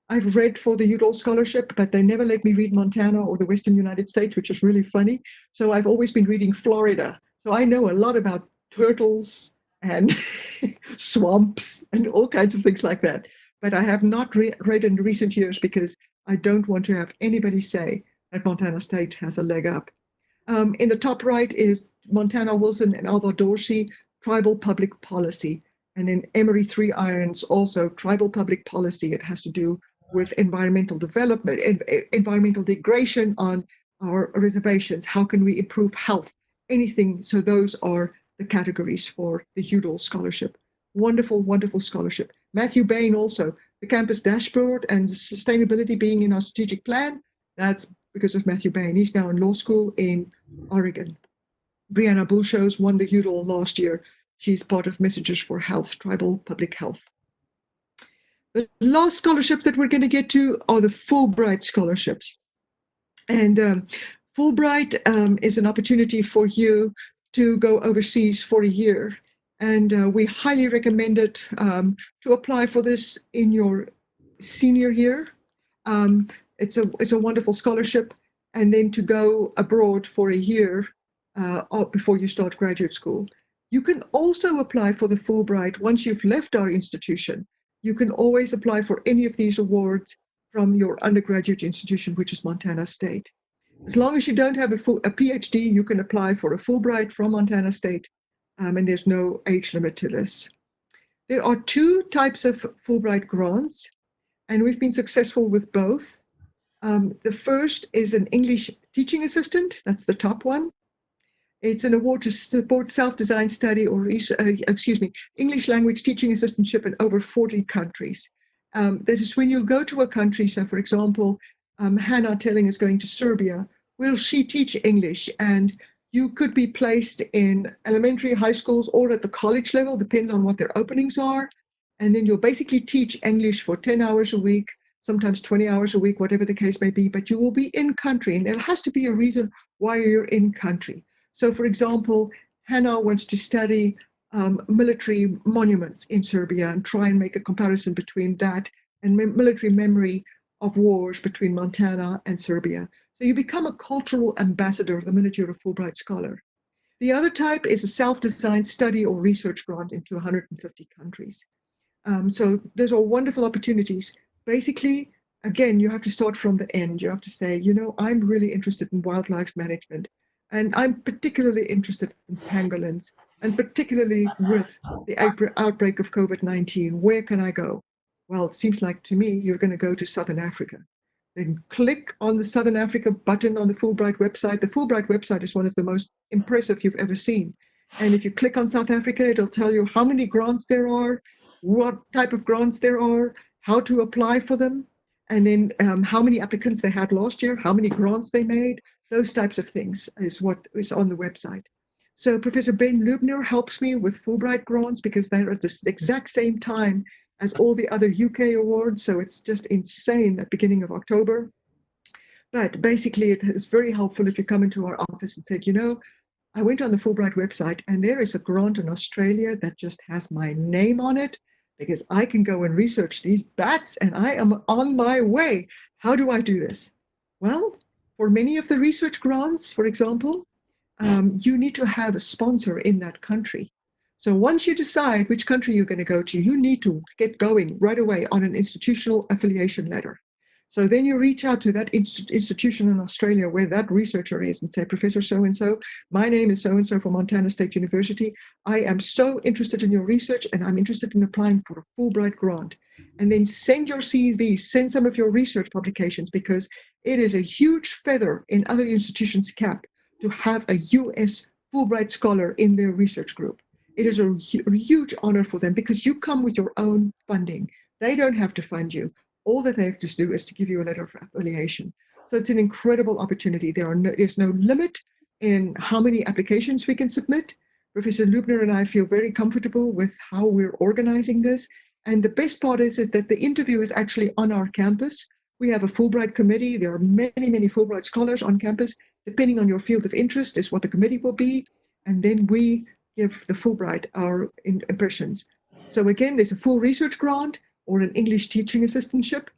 I've read for the Udall Scholarship, but they never let me read Montana or the Western United States, which is really funny. So I've always been reading Florida. So I know a lot about turtles and swamps and all kinds of things like that. But I have not read in recent years because I don't want to have anybody say that Montana State has a leg up. In the top right is Montana Wilson and Alva Dorsey, Tribal Public Policy. And then Emery Three Irons, also Tribal Public Policy. It has to do with environmental development, environmental degradation on our reservations. How can we improve health? Anything. So those are the categories for the Udall Scholarship. Wonderful, wonderful scholarship. Matthew Bain also, the campus dashboard and sustainability being in our strategic plan. That's because of Matthew Bain. He's now in law school in Oregon. Brianna Bulshos won the Udall last year. She's part of Messages for Health, Tribal Public Health. The last scholarship that we're going to get to are the Fulbright scholarships. And Fulbright is an opportunity for you to go overseas for a year. And we highly recommend it to apply for this in your senior year. It's a wonderful scholarship. And then to go abroad for a year before you start graduate school. You can also apply for the Fulbright once you've left our institution. You can always apply for any of these awards from your undergraduate institution, which is Montana State. As long as you don't have a PhD, you can apply for a Fulbright from Montana State, and there's no age limit to this. There are two types of Fulbright grants, and we've been successful with both. The first is an English teaching assistant. That's the top one. It's an award to support self-designed study or, English language teaching assistantship in over 40 countries. This is when you go to a country, so for example, Hannah Telling is going to Serbia. Will she teach English? And you could be placed in elementary, high schools, or at the college level, depends on what their openings are. And then you'll basically teach English for 10 hours a week, sometimes 20 hours a week, whatever the case may be, but you will be in country. And there has to be a reason why you're in country. So, for example, Hannah wants to study military monuments in Serbia and try and make a comparison between that and military memory of wars between Montana and Serbia. So you become a cultural ambassador the minute you're a Fulbright scholar. The other type is a self-designed study or research grant into 150 countries. So those are wonderful opportunities. Basically, again, you have to start from the end. You have to say, I'm really interested in wildlife management, and I'm particularly interested in pangolins, and particularly with the outbreak of COVID-19. Where can I go? Well, it seems like to me you're going to go to Southern Africa. Then click on the Southern Africa button on the Fulbright website. The Fulbright website is one of the most impressive you've ever seen. And if you click on South Africa, it'll tell you how many grants there are, what type of grants there are, how to apply for them, and then how many applicants they had last year, how many grants they made. Those types of things is what is on the website. So Professor Ben Lubner helps me with Fulbright grants because they're at the exact same time as all the other UK awards. So it's just insane at the beginning of October. But basically, it is very helpful if you come into our office and said, I went on the Fulbright website and there is a grant in Australia that just has my name on it because I can go and research these bats and I am on my way. How do I do this? Well, for many of the research grants, for example, you need to have a sponsor in that country. So once you decide which country you're going to go to, you need to get going right away on an institutional affiliation letter. So then you reach out to that institution in Australia where that researcher is and say, Professor so-and-so, my name is so-and-so from Montana State University. I am so interested in your research and I'm interested in applying for a Fulbright grant. And then send your CV, send some of your research publications because it is a huge feather in other institutions' cap to have a US Fulbright scholar in their research group. It is a huge honor for them because you come with your own funding. They don't have to fund you. All that they have to do is to give you a letter of affiliation. So it's an incredible opportunity. There's no limit in how many applications we can submit. Professor Lubner and I feel very comfortable with how we're organizing this. And the best part is that the interview is actually on our campus. We have a Fulbright committee. There are many, many Fulbright scholars on campus. Depending on your field of interest is what the committee will be. And then we give the Fulbright our impressions. So again, there's a full research grant or an English teaching assistantship.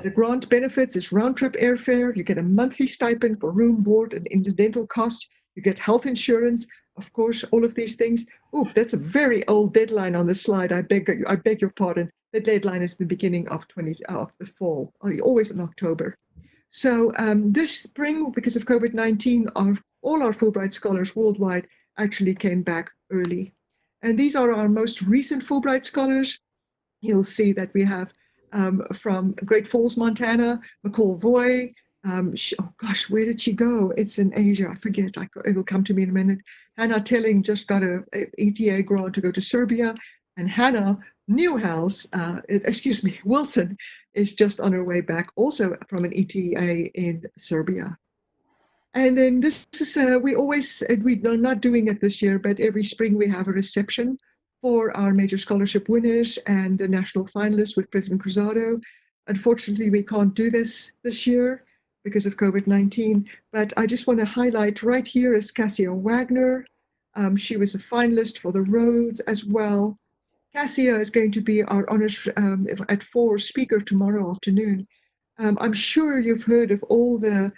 The grant benefits is round-trip airfare. You get a monthly stipend for room, board, and incidental cost. You get health insurance, of course, all of these things. Oop, that's a very old deadline on the slide. I beg your pardon. The deadline is the beginning of the fall, always in October. So this spring, because of COVID-19, all our Fulbright scholars worldwide actually came back early. And these are our most recent Fulbright scholars. You'll see that we have from Great Falls, Montana, McCall Voy. Oh gosh, where did she go? It's in Asia. I forget. It will come to me in a minute. Hannah Telling just got a ETA grant to go to Serbia, and Hannah Newhouse, Wilson, is just on her way back, also from an ETA in Serbia. And then this is, we're not doing it this year, but every spring we have a reception for our major scholarship winners and the national finalists with President Cruzado. Unfortunately, we can't do this year because of COVID-19, but I just want to highlight right here is Cassia Wagner. She was a finalist for the Rhodes as well. Cassia is going to be our honors at 4 speaker tomorrow afternoon. I'm sure you've heard of all the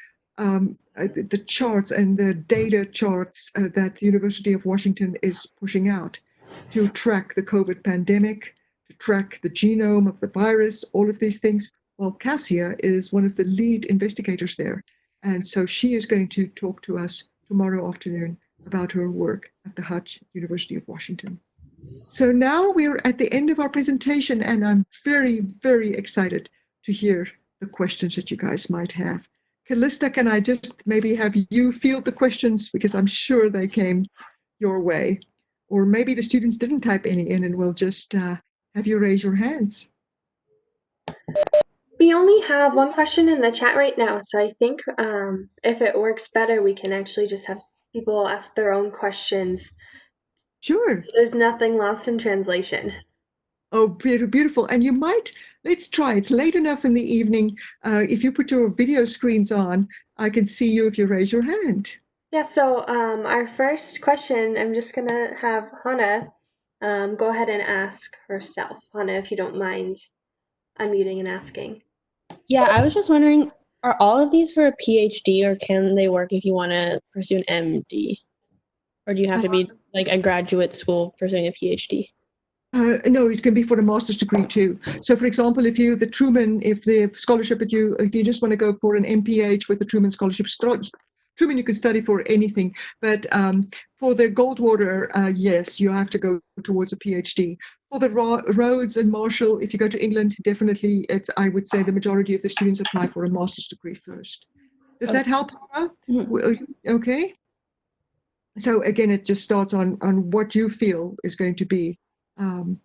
charts and the data charts that the University of Washington is pushing out to track the COVID pandemic, to track the genome of the virus, all of these things. Well, Cassia is one of the lead investigators there. And so she is going to talk to us tomorrow afternoon about her work at the Hutch University of Washington. So now we're at the end of our presentation, and I'm very, very excited to hear the questions that you guys might have. Callista, can I just maybe have you field the questions because I'm sure they came your way. Or maybe the students didn't type any in and we'll just have you raise your hands. We only have one question in the chat right now, so I think if it works better, we can actually just have people ask their own questions. Sure. There's nothing lost in translation. Oh, beautiful. And you might, let's try. It's late enough in the evening. If you put your video screens on, I can see you if you raise your hand. Yeah, so our first question, I'm just going to have Hannah go ahead and ask herself. Hannah, if you don't mind unmuting and asking. Yeah, I was just wondering, are all of these for a PhD or can they work if you want to pursue an MD? Or do you have to be like a graduate school pursuing a PhD? No, it can be for a master's degree too. So, for example, if the scholarship if you just want to go for an MPH with the Truman Scholarship, Truman you can study for anything, but for the Goldwater, yes, you have to go towards a PhD. For the Rhodes and Marshall, if you go to England, definitely, I would say the majority of the students apply for a master's degree first. Does that help, Hannah? Okay. So again, it just starts on what you feel is going to be um,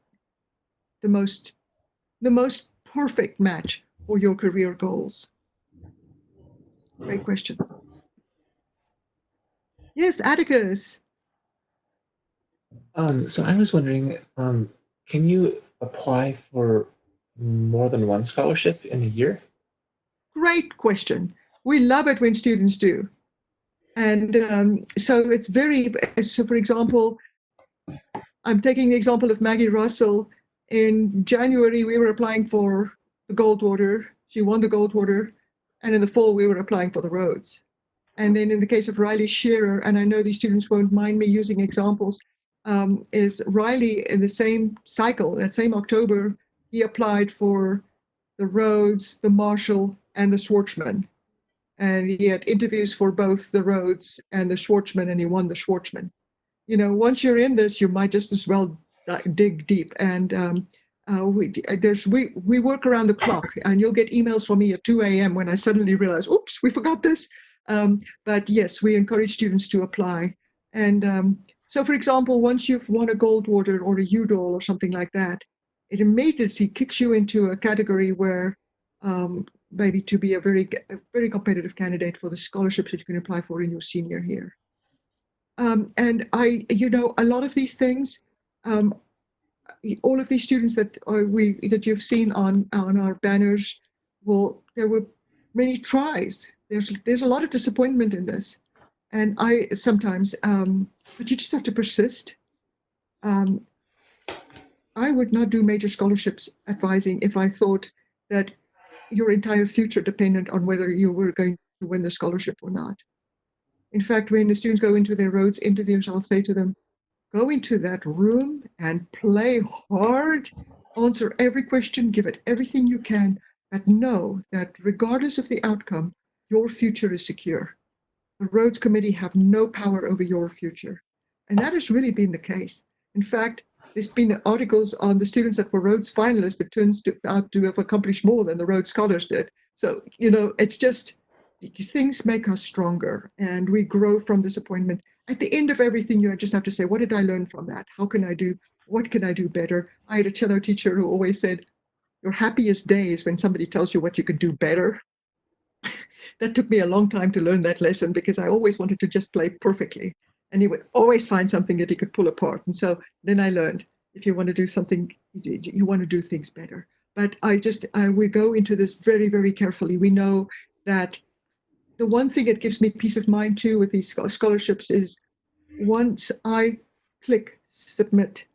the most perfect match for your career goals. Great question. Yes, Atticus. So I was wondering, can you apply for more than one scholarship in a year? Great question. We love it when students do. And so for example, I'm taking the example of Maggie Russell. In January, we were applying for the Goldwater. She won the Goldwater. And in the fall, we were applying for the Rhodes. And then in the case of Riley Shearer, and I know these students won't mind me using examples, is Riley in the same cycle, that same October, he applied for the Rhodes, the Marshall, and the Schwarzman. And he had interviews for both the Rhodes and the Schwarzman, and he won the Schwarzman. Once you're in this, you might just as well dig deep. And we work around the clock, and you'll get emails from me at 2 a.m. when I suddenly realize, oops, we forgot this. But yes, we encourage students to apply. And so, for example, once you've won a Goldwater or a UDOL or something like that, it immediately kicks you into a category where maybe to be a very competitive candidate for the scholarships that you can apply for in your senior year. And a lot of these things, all of these students that you've seen on our banners, there were many tries. There's a lot of disappointment in this, and I sometimes, but you just have to persist. I would not do major scholarships advising if I thought that your entire future depended on whether you were going to win the scholarship or not. In fact, when the students go into their Rhodes interviews, I'll say to them, go into that room and play hard, answer every question, give it everything you can, but know that regardless of the outcome, your future is secure. The Rhodes Committee have no power over your future. And that has really been the case. In fact, there's been articles on the students that were Rhodes finalists that turns out to have accomplished more than the Rhodes Scholars did. So, it's just, things make us stronger and we grow from disappointment. At the end of everything, you just have to say, what did I learn from that? What can I do better? I had a cello teacher who always said, your happiest day is when somebody tells you what you could do better. That took me a long time to learn that lesson because I always wanted to just play perfectly. And he would always find something that he could pull apart. And so then I learned, if you want to do something, you want to do things better. But we go into this very, very carefully. We know that the one thing that gives me peace of mind too with these scholarships is once I click submit,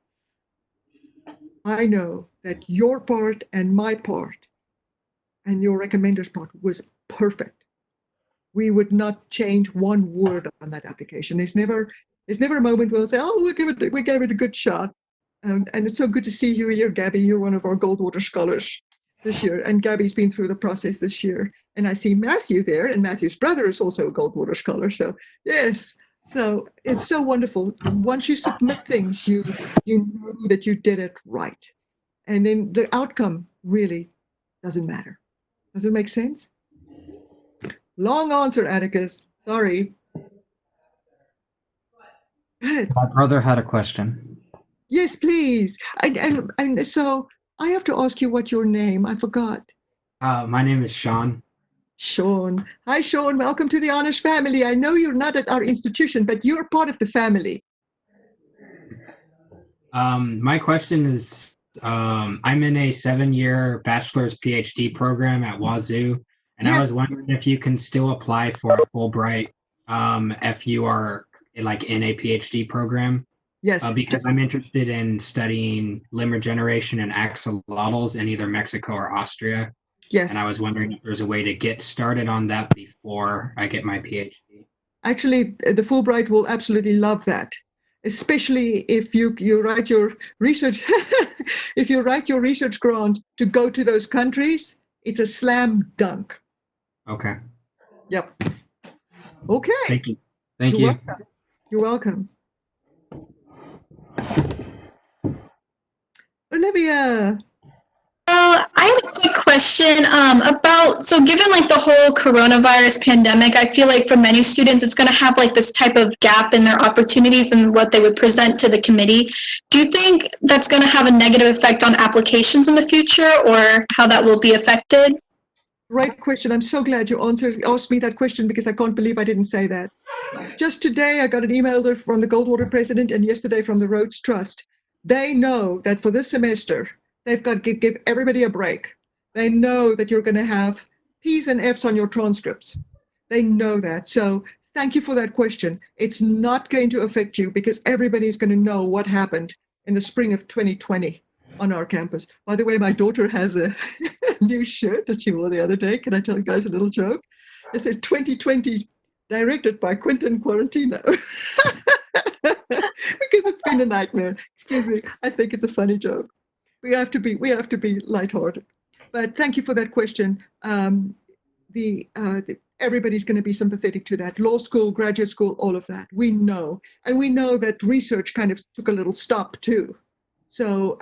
I know that your part and my part and your recommender's part was perfect. We would not change one word on that application. There's never a moment where we'll say, oh, we gave it a good shot. And it's so good to see you here, Gabby. You're one of our Goldwater scholars this year. And Gabby's been through the process this year. And I see Matthew there, and Matthew's brother is also a Goldwater scholar. So yes, so it's so wonderful. Once you submit things, you know that you did it right. And then the outcome really doesn't matter. Does it make sense? Long answer, Atticus. Sorry. Good. My brother had a question. Yes, please. And so I have to ask you what your name. I forgot. My name is Sean. Sean. Hi, Sean. Welcome to the Honors family. I know you're not at our institution, but you're part of the family. My question is, I'm in a 7-year bachelor's PhD program at Wazoo, and I was wondering if you can still apply for a Fulbright if you are like in a PhD program. Yes. Because I'm interested in studying limb regeneration and axolotls in either Mexico or Austria. Yes. And I was wondering if there's a way to get started on that before I get my PhD. Actually, the Fulbright will absolutely love that. especially if you write your research, if you write your research grant to go to those countries, it's a slam dunk. Okay. Yep. Okay. Thank you. Thank You're you. welcome. You're welcome. Olivia. I have a quick question about, so given like the whole coronavirus pandemic, I feel like for many students, it's going to have like this type of gap in their opportunities and what they would present to the committee. Do you think that's going to have a negative effect on applications in the future, or how that will be affected? Great question. I'm so glad you asked me that question, because I can't believe I didn't say that. Just today, I got an email from the Goldwater president, and yesterday from the Rhodes Trust. They know that for this semester, they've got to give everybody a break. They know that you're going to have P's and F's on your transcripts. They know that. So thank you for that question. It's not going to affect you, because everybody's going to know what happened in the spring of 2020 on our campus. By the way, my daughter has a new shirt that she wore the other day. Can I tell you guys a little joke? It says 2020 directed by Quentin Quarantino. Because it's been a nightmare. Excuse me. I think it's a funny joke. We have to be lighthearted. But thank you for that question. Everybody's going to be sympathetic to that. Law school, graduate school, all of that. We know. And we know that research kind of took a little stop too. So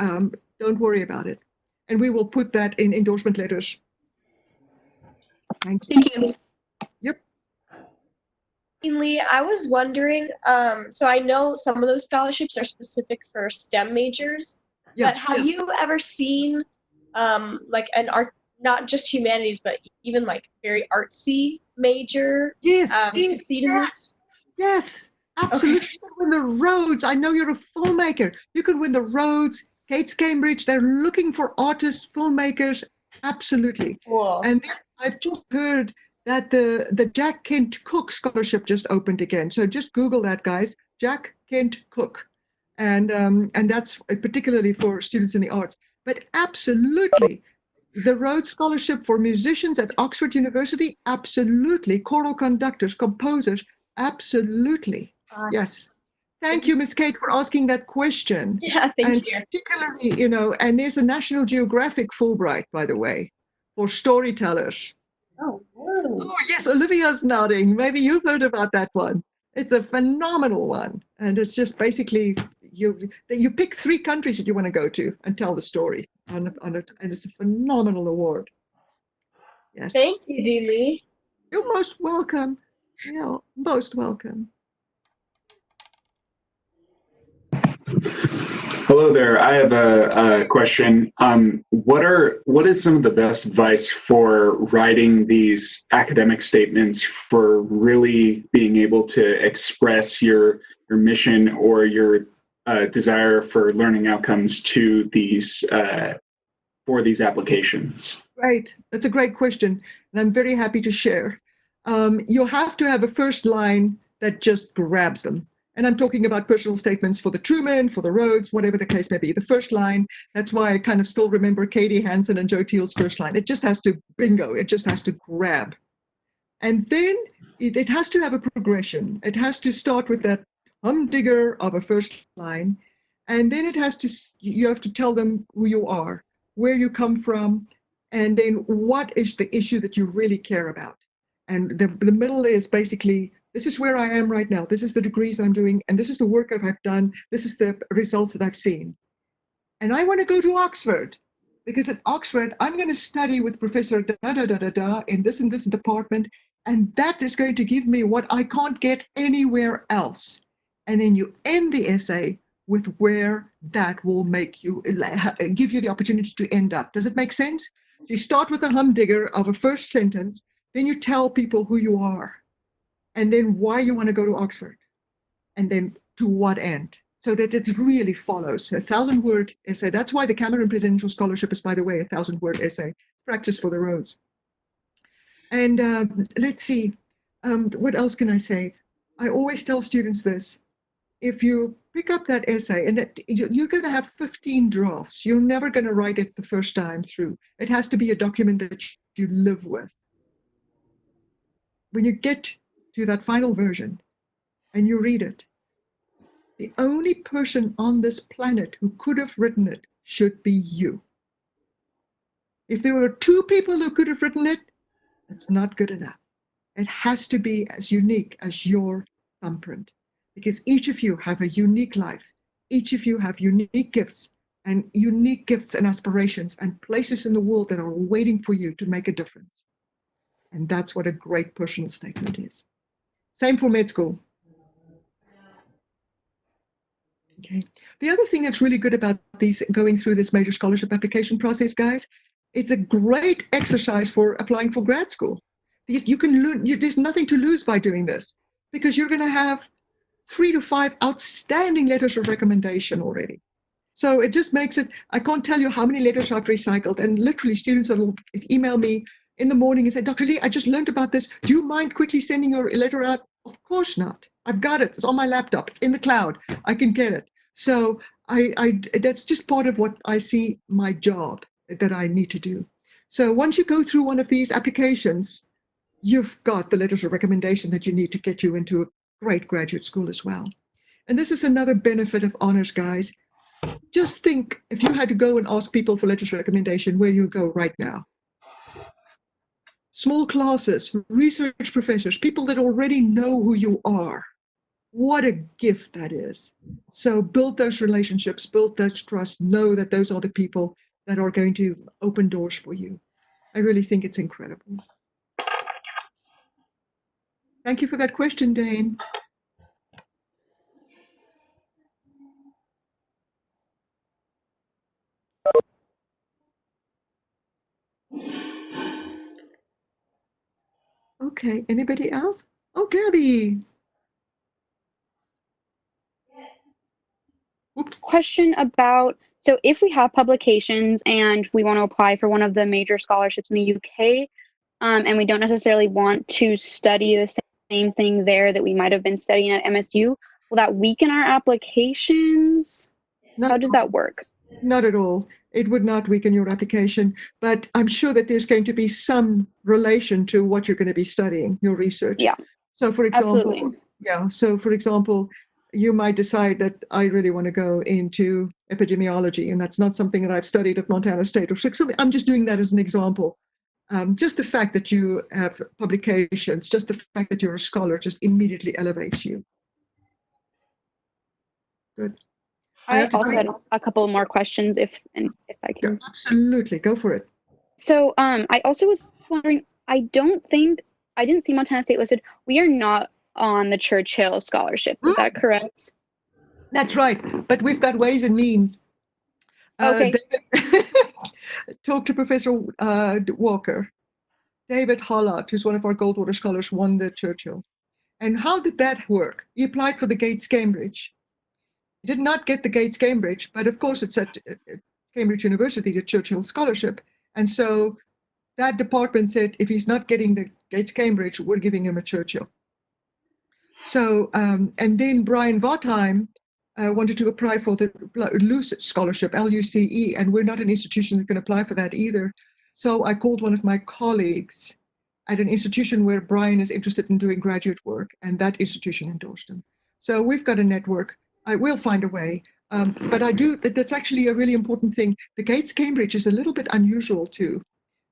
don't worry about it. And we will put that in endorsement letters. Thank you. Thank you. Yep. Lee, I was wondering, so I know some of those scholarships are specific for STEM majors, but have you ever seen like an art, not just humanities, but even like very artsy major succeed in this? Yes, absolutely. Okay. You could win the Rhodes. I know you're a filmmaker. You could win the Rhodes, Gates Cambridge. They're looking for artists, filmmakers. Absolutely. Cool. And I've just heard that the Jack Kent Cook Scholarship just opened again. So just Google that, guys. Jack Kent Cook. And that's particularly for students in the arts. But absolutely, the Rhodes Scholarship for musicians at Oxford University, absolutely. Choral conductors, composers, absolutely. Awesome. Yes. Thank you, Ms. Kate, for asking that question. Yeah, thank you. Particularly, and there's a National Geographic Fulbright, by the way, for storytellers. Oh, Oh, yes, Olivia's nodding. Maybe you've heard about that one. It's a phenomenal one. And it's just basically you pick 3 countries that you want to go to and tell the story on it. And it's a phenomenal award. Yes. Thank you, Dee Lee. You're most welcome. Yeah, most welcome. Hello there. I have a question. What is some of the best advice for writing these academic statements for really being able to express your mission or your desire for learning outcomes to these for these applications? Right. That's a great question, and I'm very happy to share. You have to have a first line that just grabs them. And I'm talking about personal statements for the Truman, for the Rhodes, whatever the case may be. The first line, that's why I kind of still remember Katie Hansen and Joe Teal's first line. It just has to bingo. It just has to grab. And then it has to have a progression. It has to start with that humdinger of a first line. And then you have to tell them who you are, where you come from, and then what is the issue that you really care about. And the middle is basically, this is where I am right now. This is the degrees that I'm doing, and this is the work that I've done. This is the results that I've seen. And I want to go to Oxford, because at Oxford, I'm going to study with Professor da-da-da-da-da in this and this department, and that is going to give me what I can't get anywhere else. And then you end the essay with where that will give you the opportunity to end up. Does it make sense? So you start with a humdinger of a first sentence, then you tell people who you are, and then why you want to go to Oxford, and then to what end, so that it really follows. A 1,000-word essay. That's why the Cameron Presidential Scholarship is, by the way, a 1,000-word essay. Practice for the Rhodes. And let's see, what else can I say? I always tell students this. If you pick up that essay, and you're going to have 15 drafts. You're never going to write it the first time through. It has to be a document that you live with. When you get to that final version and you read it, The only person on this planet who could have written it should be you. If there were 2 people who could have written it, that's not good enough. It has to be as unique as your thumbprint, because each of you have a unique life. Each of you have unique gifts and aspirations and places in the world that are waiting for you to make a difference. And that's what a great personal statement is. Same for med school. Okay. The other thing that's really good about going through this major scholarship application process, guys, it's a great exercise for applying for grad school. There's nothing to lose by doing this, because you're going to have 3 to 5 outstanding letters of recommendation already. So it just makes it, I can't tell you how many letters I've recycled, and literally students will email me in the morning and say, Dr. Lee, I just learned about this. Do you mind quickly sending your letter out? Of course not. I've got it. It's on my laptop. It's in the cloud. I can get it. So that's just part of what I see my job that I need to do. So once you go through one of these applications, you've got the letters of recommendation that you need to get you into a great graduate school as well. And this is another benefit of honors, guys. Just think, if you had to go and ask people for letters of recommendation, where you go right now. Small classes, research professors, people that already know who you are. What a gift that is. So build those relationships, build that trust, know that those are the people that are going to open doors for you. I really think it's incredible. Thank you for that question, Dane. Okay, anybody else? Oh, Gabby. Oops. Question about, so if we have publications and we want to apply for one of the major scholarships in the UK, and we don't necessarily want to study the same thing there that we might have been studying at MSU, will that weaken our applications? How does that work? Not at all. It would not weaken your application, but I'm sure that there's going to be some relation to what you're going to be studying, your research. Yeah. So for example, absolutely. So for example, you might decide that I really want to go into epidemiology, and that's not something that I've studied at Montana State or something. I'm just doing that as an example. Just the fact that you have publications, just the fact that you're a scholar just immediately elevates you. Good. I also had a couple more questions if I can. Yeah, absolutely, go for it. So I also was wondering, I didn't see Montana State listed. We are not on the Churchill Scholarship. Is that correct? That's right, but we've got ways and means. Okay. Talk to Professor Walker. David Hollart, who's one of our Goldwater scholars, won the Churchill. And how did that work? He applied for the Gates Cambridge. He did not get the Gates Cambridge, but of course it's at Cambridge University, the Churchill Scholarship. And so that department said, if he's not getting the Gates Cambridge, we're giving him a Churchill. So, and then Brian Vautheim wanted to apply for the Luce Scholarship, LUCE, and we're not an institution that can apply for that either. So I called one of my colleagues at an institution where Brian is interested in doing graduate work, and that institution endorsed him. So we've got a network. I will find a way. But that's actually a really important thing. The Gates Cambridge is a little bit unusual too,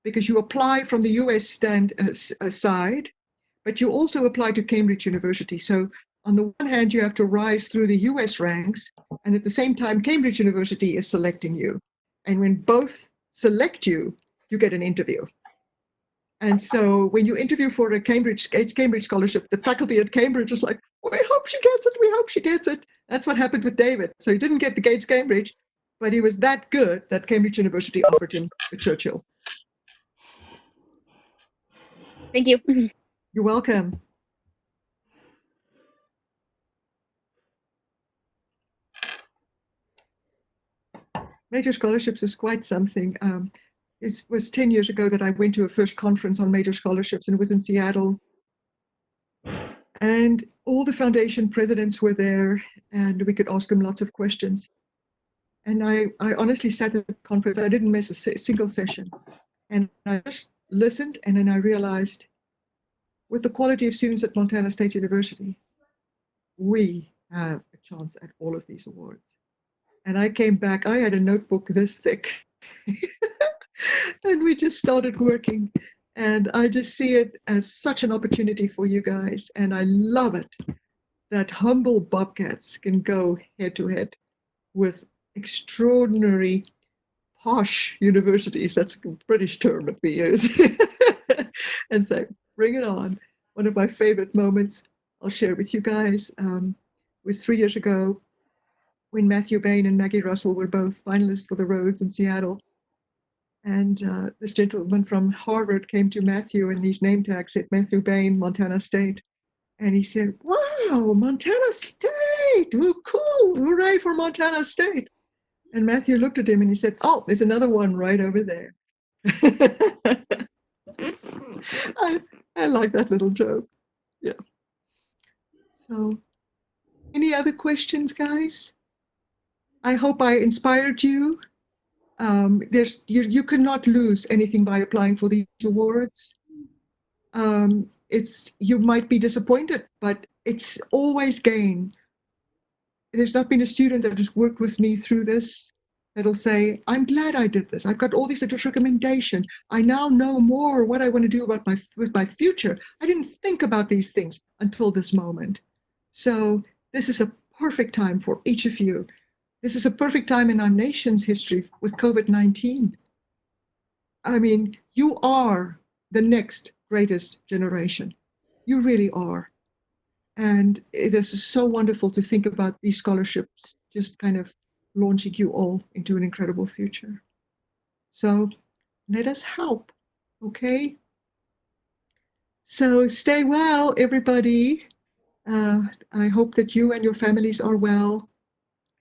because you apply from the US side, but you also apply to Cambridge University. So on the one hand, you have to rise through the US ranks, and at the same time, Cambridge University is selecting you. And when both select you, you get an interview. And so when you interview for a Gates Cambridge Scholarship, the faculty at Cambridge is like, we hope she gets it, we hope she gets it. That's what happened with David. So he didn't get the Gates Cambridge, but he was that good that Cambridge University offered him the Churchill. Thank you. You're welcome. Major scholarships is quite something. It was 10 years ago that I went to a first conference on major scholarships, and it was in Seattle. And all the foundation presidents were there, and we could ask them lots of questions. And I honestly sat at the conference. I didn't miss a single session. And I just listened, and then I realized, with the quality of students at Montana State University, we have a chance at all of these awards. And I came back, I had a notebook this thick. And we just started working. And I just see it as such an opportunity for you guys. And I love it that humble bobcats can go head to head with extraordinary posh universities. That's a British term that we use. And say, bring it on. One of my favorite moments I'll share with you guys was 3 years ago when Matthew Bain and Maggie Russell were both finalists for the Rhodes in Seattle. And this gentleman from Harvard came to Matthew, and his name tag said Matthew Bain, Montana State. And he said, wow, Montana State, oh, cool, hooray for Montana State. And Matthew looked at him and he said, oh, there's another one right over there. I like that little joke. Yeah. So, any other questions, guys? I hope I inspired you. You cannot lose anything by applying for these awards. You might be disappointed, but it's always gain. There's not been a student that has worked with me through this that'll say, I'm glad I did this. I've got all these letters of recommendation. I now know more what I want to do with my future. I didn't think about these things until this moment. So this is a perfect time for each of you. This is a perfect time in our nation's history with COVID-19. I mean, you are the next greatest generation. You really are. And it is so wonderful to think about these scholarships just kind of launching you all into an incredible future. So let us help, okay? So stay well, everybody. I hope that you and your families are well.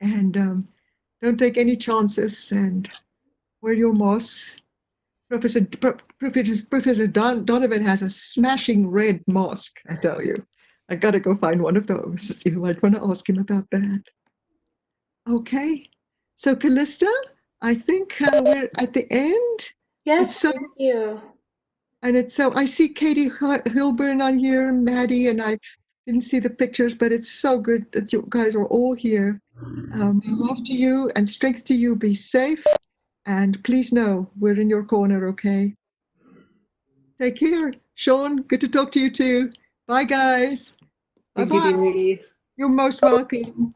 And don't take any chances and wear your masks. Professor Donovan has a smashing red mask, I tell you. I got to go find one of those. You might want to ask him about that. Okay. So, Callista, I think we're at the end. Yes, thank you. And it's so, I see Katie Hilburn on here, Maddie, and I didn't see the pictures, but it's so good that you guys are all here. Love to you and strength to you. Be safe. And please know we're in your corner, okay? Take care. Sean, good to talk to you too. Bye, guys. Thank you, Bye-bye. dear. You're most welcome.